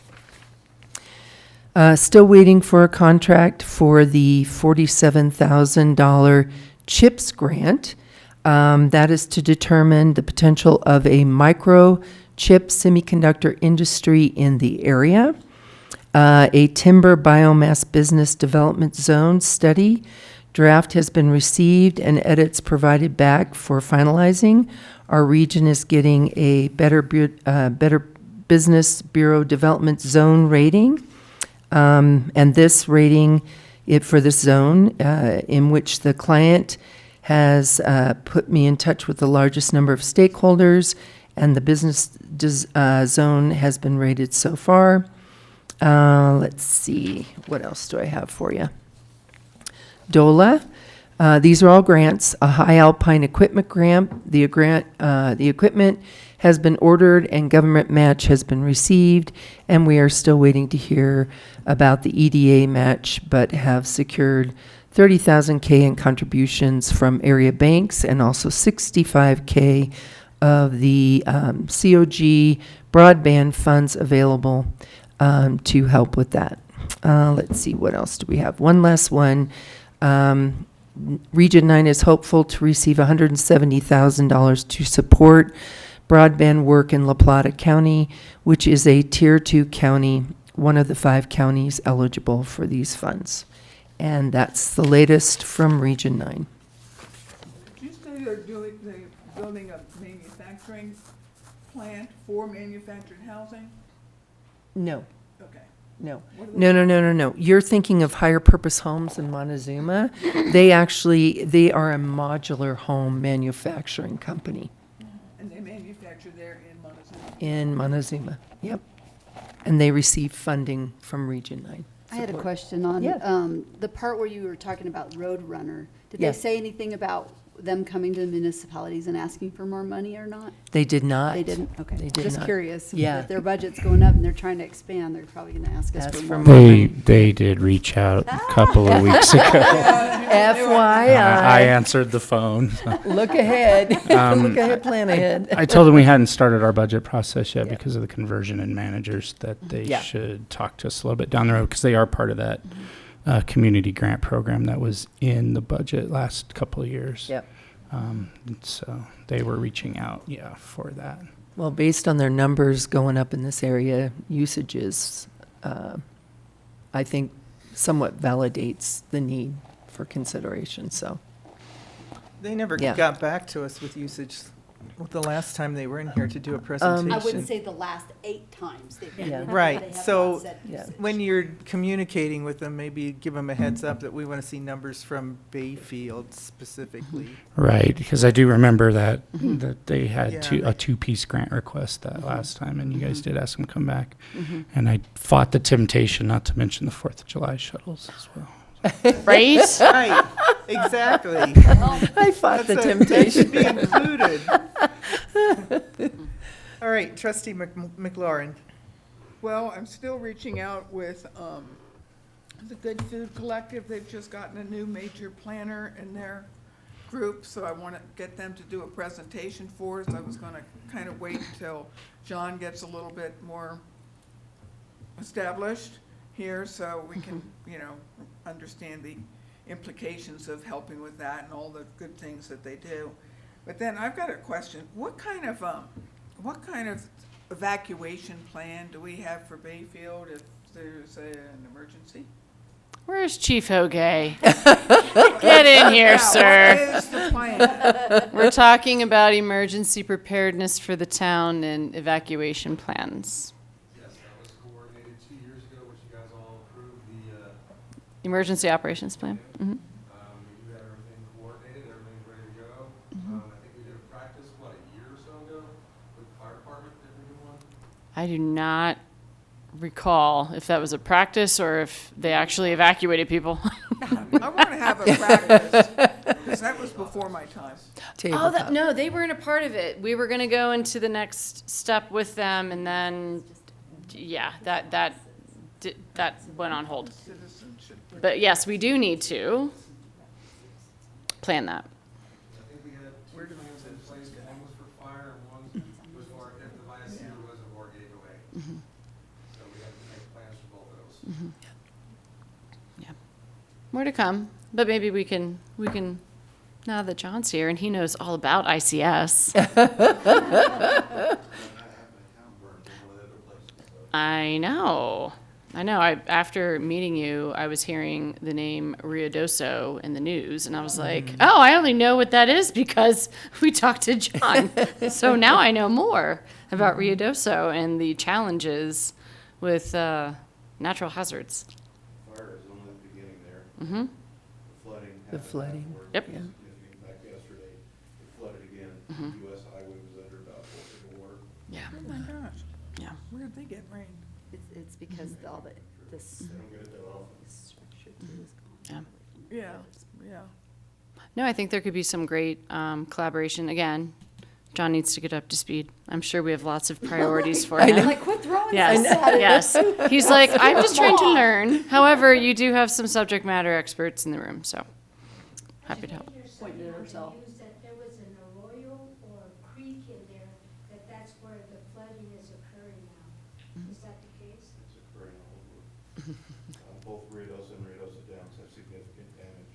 Still waiting for a contract for the $47,000 CHIPS grant. That is to determine the potential of a microchip semiconductor industry in the area. A timber biomass business development zone study draft has been received and edits provided back for finalizing. Our region is getting a better Business Bureau Development Zone rating. And this rating for this zone, in which the client has put me in touch with the largest number of stakeholders, and the business zone has been rated so far. Let's see, what else do I have for you? DOLA, these are all grants. A high alpine equipment grant. The equipment has been ordered and government match has been received, and we are still waiting to hear about the EDA match, but have secured $30,000 in contributions from area banks and also $65,000 of the COG broadband funds available to help with that. Let's see, what else do we have? One last one. Region 9 is hopeful to receive $170,000 to support broadband work in La Plata County, which is a Tier 2 county, one of the 5 counties eligible for these funds. And that's the latest from Region 9. Did you say they're building a manufacturing plant for manufactured housing? No. Okay. No. No. You're thinking of Higher Purpose Homes in Montezuma. They are a modular home manufacturing company. And they manufacture there in Montezuma? In Montezuma, yep. And they receive funding from Region 9. I had a support. question on Yeah. the part where you were talking about Roadrunner. Did Yes. they say anything about them coming to the municipalities and asking for more money or not? They did not. They didn't? Okay. They did Just not. curious. Yeah. If their budget's going up and they're trying to expand, they're probably going to ask us Ask for for more more. money. They did reach out a couple of weeks ago. FYI. I answered the phone. Look ahead. Look ahead, plan ahead. I told them we hadn't started our budget process yet because of the conversion in managers, that they Yeah. should talk to us a little bit down the road, because they are part of that community grant program that was in the budget last couple of years. Yep. So they were reaching out, for that. Well, based on their numbers going up in this area, usages, I think somewhat validates the need for consideration, so. They never Yeah. got back to us with usage the last time they were in here to do a presentation. I wouldn't say the last 8 times they've been Yeah. in. Right, They have so not said Yeah. usage. when you're communicating with them, maybe give them a heads up that we want to see numbers from Bayfield specifically. Right, because I do remember that they had Yeah. a 2-piece grant request that last time, and you guys did ask them to come back. And I fought the temptation not to mention the 4th of July shuttles as well. Right? Right, exactly. I fought the That temptation. should be included. All right, Trustee McLaurin. Well, I'm still reaching out with the Good Food Collective. They've just gotten a new major planner in their group, so I want to get them to do a presentation for us. I was going to kind of wait until John gets a little bit more established here, so we can, understand the implications of helping with that and all the good things that they do. But then I've got a question. What kind of evacuation plan do we have for Bayfield if there's an emergency? Where's Chief Hogay? Get in here, sir. What is the plan? We're talking about emergency preparedness for the town and evacuation plans. Yes, that was coordinated 2 years ago, which you guys all approved the, Emergency operations plan. we Mhm. do have everything coordinated, everything's ready to go. I think we did a practice, what, a year or so ago with the fire department, did we do one? I do not recall if that was a practice or if they actually evacuated people. I want to have a practice, because that was before my time. Tabletop. No, they weren't a part of it. We were going to go into the next step with them, and then, yeah, that went on hold. Citizenship. But yes, we do need to plan that. I think we had two plans in place, one was for fire and one was for if the last year was a war gave away. So we had to make plans for both of those. Yeah. More to come, but maybe we can, now that John's here and he knows all about ICS. I know. After meeting you, I was hearing the name Ruidoso in the news, and I was like, oh, I only know what that is because we talked to John. So now I know more about Ruidoso and the challenges with natural hazards. Fire is only the beginning there. Mm-hmm. Flooding. The flooding. Yep. Yeah. Back yesterday, it flooded again. US highway was under about 4 feet of water. Yeah. Oh my gosh. Yeah. Where'd they get rain? It's because all this They don't get it that often. structure too is Yeah. Yeah, yeah. No, I think there could be some great collaboration. Again, John needs to get up to speed. I'm sure we have lots of priorities for him. like, quit throwing Yes, this at it. yes. He's like, I'm just trying to learn. However, you do have some subject matter experts in the room, so happy to help. Pointing at herself. That there was an arroyo or a creek in there, that's where the flooding is occurring now. Is that the case? It's occurring all over. Both Ruidoso and Ruidoso Downs have significant damage.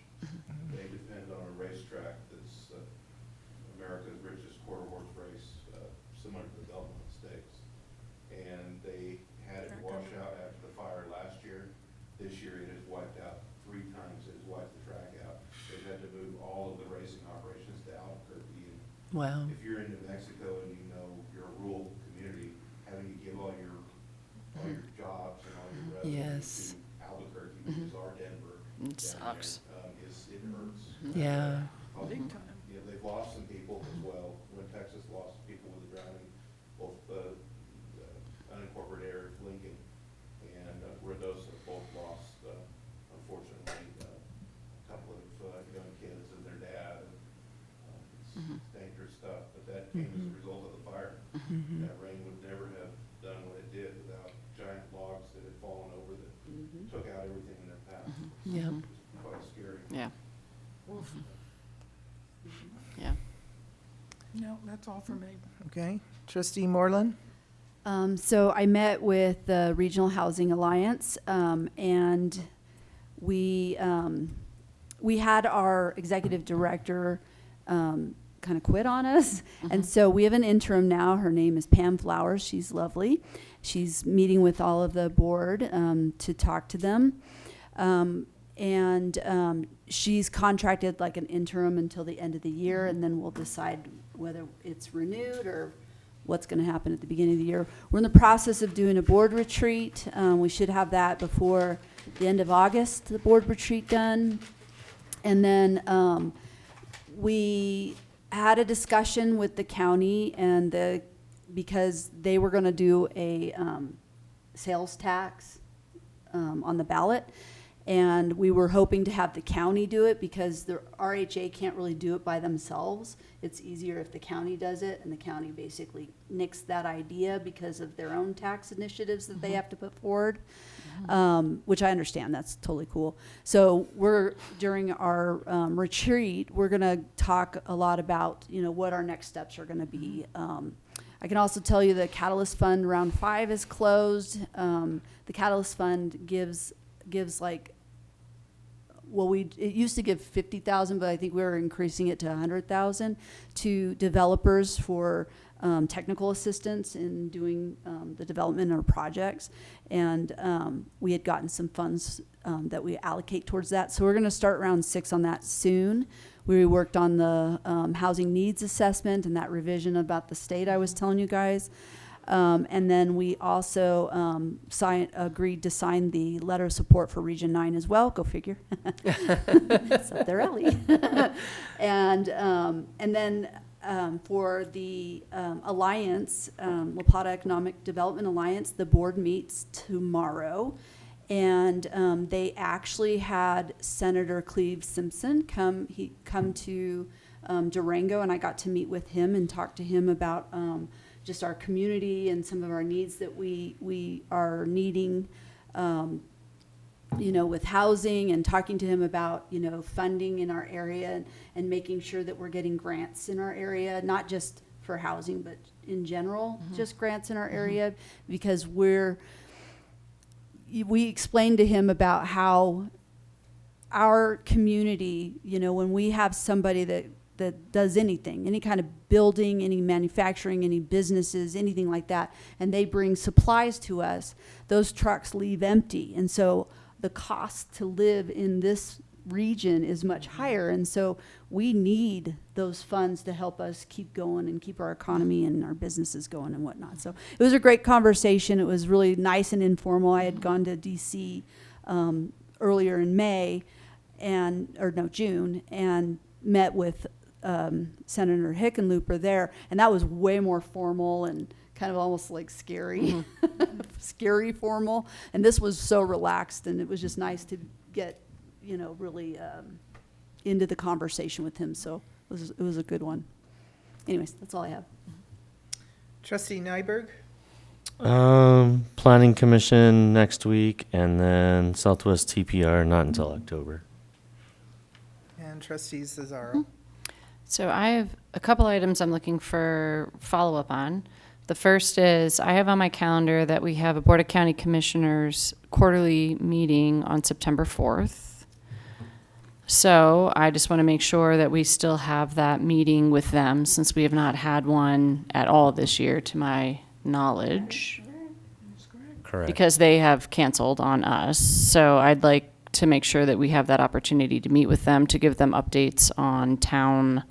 They depend on a racetrack that's America's richest quarter horse race, similar to the Belmont Stakes. And they had it wash out after the fire last year. This year it has wiped out 3 times. It has wiped the track out. They've had to move all of the racing operations to Albuquerque. And Wow. if you're in New Mexico and you know you're a rural community, having to give all your jobs and all your Yes. revenue to Albuquerque, which is our Denver. It sucks. It hurts. Yeah. Big time. You know, they've lost some people as well. When Texas lost people with the drowning, both unincorporated area of Lincoln and Ruidoso both lost, unfortunately, a couple of young kids and their dad. And, it's dangerous stuff, but that came as a result of the fire. That rain would never have done what it did without giant logs that had fallen over that took out everything in their path. Yeah. It was quite scary. Yeah. Yeah. No, that's all for me. Okay. Trustee Moreland? So I met with the Regional Housing Alliance, and we had our executive director kind of quit on us. And so we have an interim now. Her name is Pam Flowers. She's lovely. She's meeting with all of the board to talk to them. And she's contracted like an interim until the end of the year, and then we'll decide whether it's renewed or what's going to happen at the beginning of the year. We're in the process of doing a board retreat. We should have that before the end of August, the board retreat done. And then we had a discussion with the county and because they were going to do a sales tax on the ballot. And we were hoping to have the county do it because the RHA can't really do it by themselves. It's easier if the county does it, and the county basically nixed that idea because of their own tax initiatives that they have to put forward, which I understand. That's totally cool. So during our retreat, we're going to talk a lot about, what our next steps are going to be. I can also tell you the Catalyst Fund Round 5 is closed. The Catalyst Fund gives like, it used to give 50,000, but I think we were increasing it to 100,000 to developers for technical assistance in doing the development of our projects. And we had gotten some funds that we allocate towards that. So we're going to start round 6 on that soon. We worked on the housing needs assessment and that revision about the state I was telling you guys. And then we also agreed to sign the letter of support for Region 9 as well. Go figure. It's up their alley. And then for the Alliance, La Plata Economic Development Alliance, the board meets tomorrow. And they actually had Senator Cleve Simpson come to Durango, and I got to meet with him and talk to him about just our community and some of our needs that we are needing, with housing, and talking to him about, funding in our area and making sure that we're getting grants in our area, not just for housing, but in general, just grants in our area, because we explained to him about how our community, when we have somebody that does anything, any kind of building, any manufacturing, any businesses, anything like that, and they bring supplies to us, those trucks leave empty. And so the cost to live in this region is much higher. And so we need those funds to help us keep going and keep our economy and our businesses going and whatnot. So it was a great conversation. It was really nice and informal. I had gone to DC earlier in June, and met with Senator Hickenlooper there, and that was way more formal and kind of almost like scary, scary formal. And this was so relaxed, and it was just nice to get, really into the conversation with him. So it was a good one. Anyways, that's all I have. Trustee Nyberg? Planning Commission next week, and then Southwest TPR not until October. And Trustee Cesaro? So I have a couple items I'm looking for follow-up on. The first is I have on my calendar that we have a Board of County Commissioners quarterly meeting on September 4th. So I just want to make sure that we still have that meeting with them, since we have not had one at all this year, to my knowledge. Correct. Because they have canceled on us. So I'd like to make sure that we have that opportunity to meet with them, to give them updates on town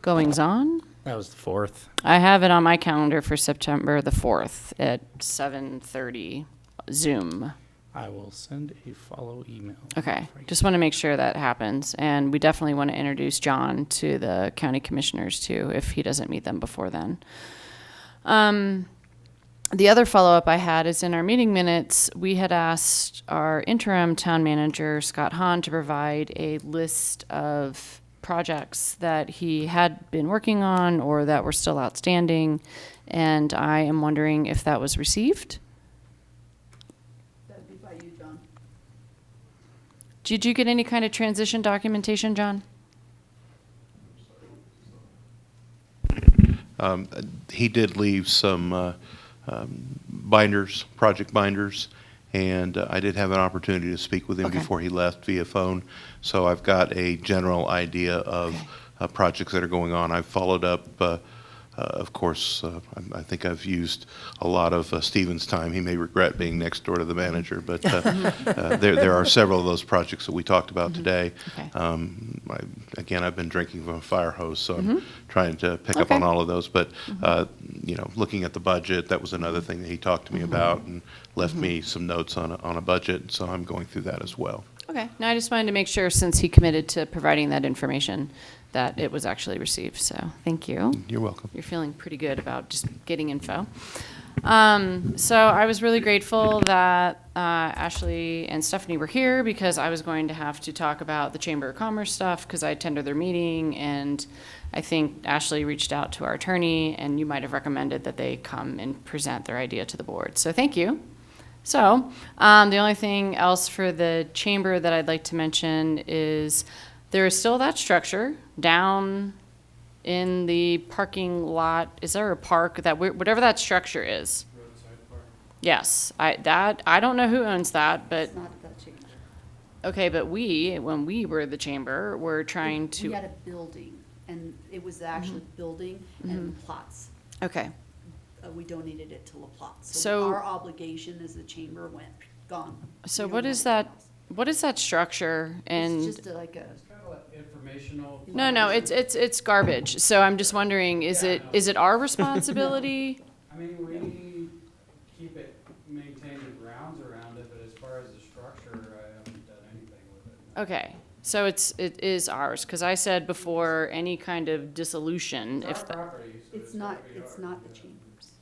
goings on. That was the 4th. I have it on my calendar for September the 4th at 7:30 Zoom. I will send a follow email. Okay, just want to make sure that happens. And we definitely want to introduce John to the county commissioners too, if he doesn't meet them before then. The other follow-up I had is in our meeting minutes, we had asked our interim town manager, Scott Hahn, to provide a list of projects that he had been working on or that were still outstanding. And I am wondering if that was received. That would be by you, John. Did you get any kind of transition documentation, John? He did leave some binders, project binders, and I did have an opportunity to speak with him before he left via phone. So I've got a general idea of projects that are going on. I've followed up, of course, I think I've used a lot of Stephen's time. He may regret being next door to the manager, but there are several of those projects that we talked about today. Again, I've been drinking from a fire hose, so I'm trying to pick up on all of those. But looking at the budget, that was another thing that he talked to me about and left me some notes on a budget. So I'm going through that as well. Okay. Now I just wanted to make sure, since he committed to providing that information, that it was actually received. So thank you. You're welcome. You're feeling pretty good about just getting info. So I was really grateful that Ashley and Stephanie were here, because I was going to have to talk about the Chamber of Commerce stuff, because I attended their meeting, and I think Ashley reached out to our attorney, and you might have recommended that they come and present their idea to the board. So thank you. So the only thing else for the chamber that I'd like to mention is there is still that structure down in the parking lot. Is there a park that whatever that structure is? Roadside park. Yes, I don't know who owns that, but It's not that chamber. okay. But when we were the chamber, we're trying to. We had a building, and it was the actual building and plots. Okay. We donated it to La Platte. So- our obligation as the chamber went, gone. So We what don't is have that, anything else. what is that structure? And It's just like a, Kind of like informational. no, it's garbage. So I'm just wondering, is it our responsibility? I mean, we keep it, maintain the grounds around it, but as far as the structure, I haven't done anything with it. Okay, so it is ours, because I said before, any kind of dissolution, It's if, our property, so it's gotta not, be it's ours, not the yeah. chambers.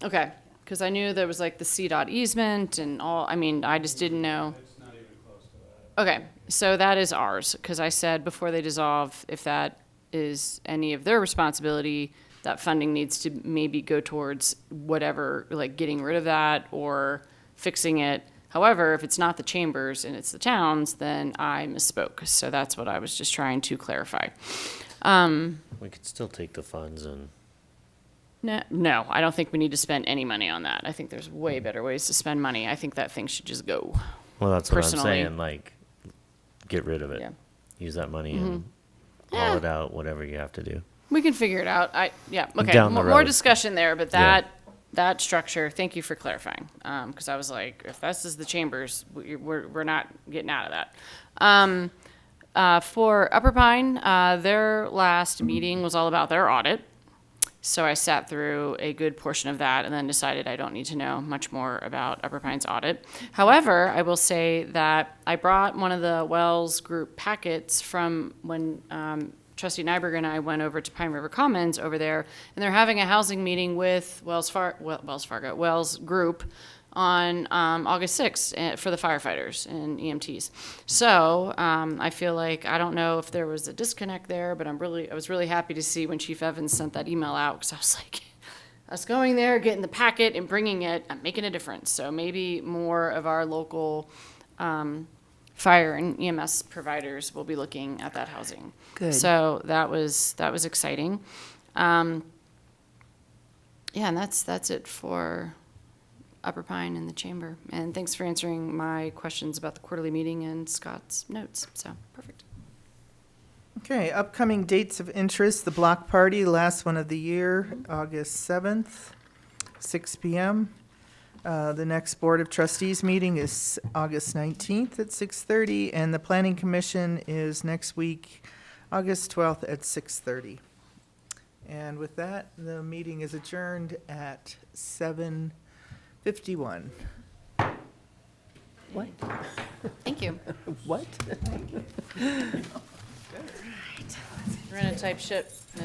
okay, because I knew there was like the CDOT easement and all, I mean, I just didn't know. It's not even close to that. Okay, so that is ours, because I said before they dissolve, if that is any of their responsibility, that funding needs to maybe go towards whatever, like getting rid of that or fixing it. However, if it's not the chambers and it's the towns, then I misspoke. So that's what I was just trying to clarify. We could still take the funds and, No, I don't think we need to spend any money on that. I think there's way better ways to spend money. I think that thing should just go. well, that's what I'm Personally. saying, like, get rid of it. Yeah. Use that money and Yeah. haul it out, whatever you have to do. We can figure it out. Okay. Down the More road. discussion there, but Yeah. that structure, thank you for clarifying. Because I was like, if this is the chambers, we're not getting out of that. For Upper Pine, their last meeting was all about their audit. So I sat through a good portion of that and then decided I don't need to know much more about Upper Pine's audit. However, I will say that I brought one of the Wells Group packets from when Trustee Nyberg and I went over to Pine River Commons over there, and they're having a housing meeting with Wells Group on August 6th for the firefighters and EMTs. So I feel like, I don't know if there was a disconnect there, but I was really happy to see when Chief Evans sent that email out, because I was like, us going there, getting the packet and bringing it, I'm making a difference. So maybe more of our local fire and EMS providers will be looking at that housing. Good. So that was exciting. Yeah, and that's it for Upper Pine and the chamber. And thanks for answering my questions about the quarterly meeting and Scott's notes. So perfect. Okay, upcoming dates of interest, the block party, last one of the year, August 7th, 6 PM. The next Board of Trustees meeting is August 19th at 6:30, and the Planning Commission is next week, August 12th at 6:30. And with that, the meeting is adjourned at 7:51. What? Thank you. What? We're gonna type shit.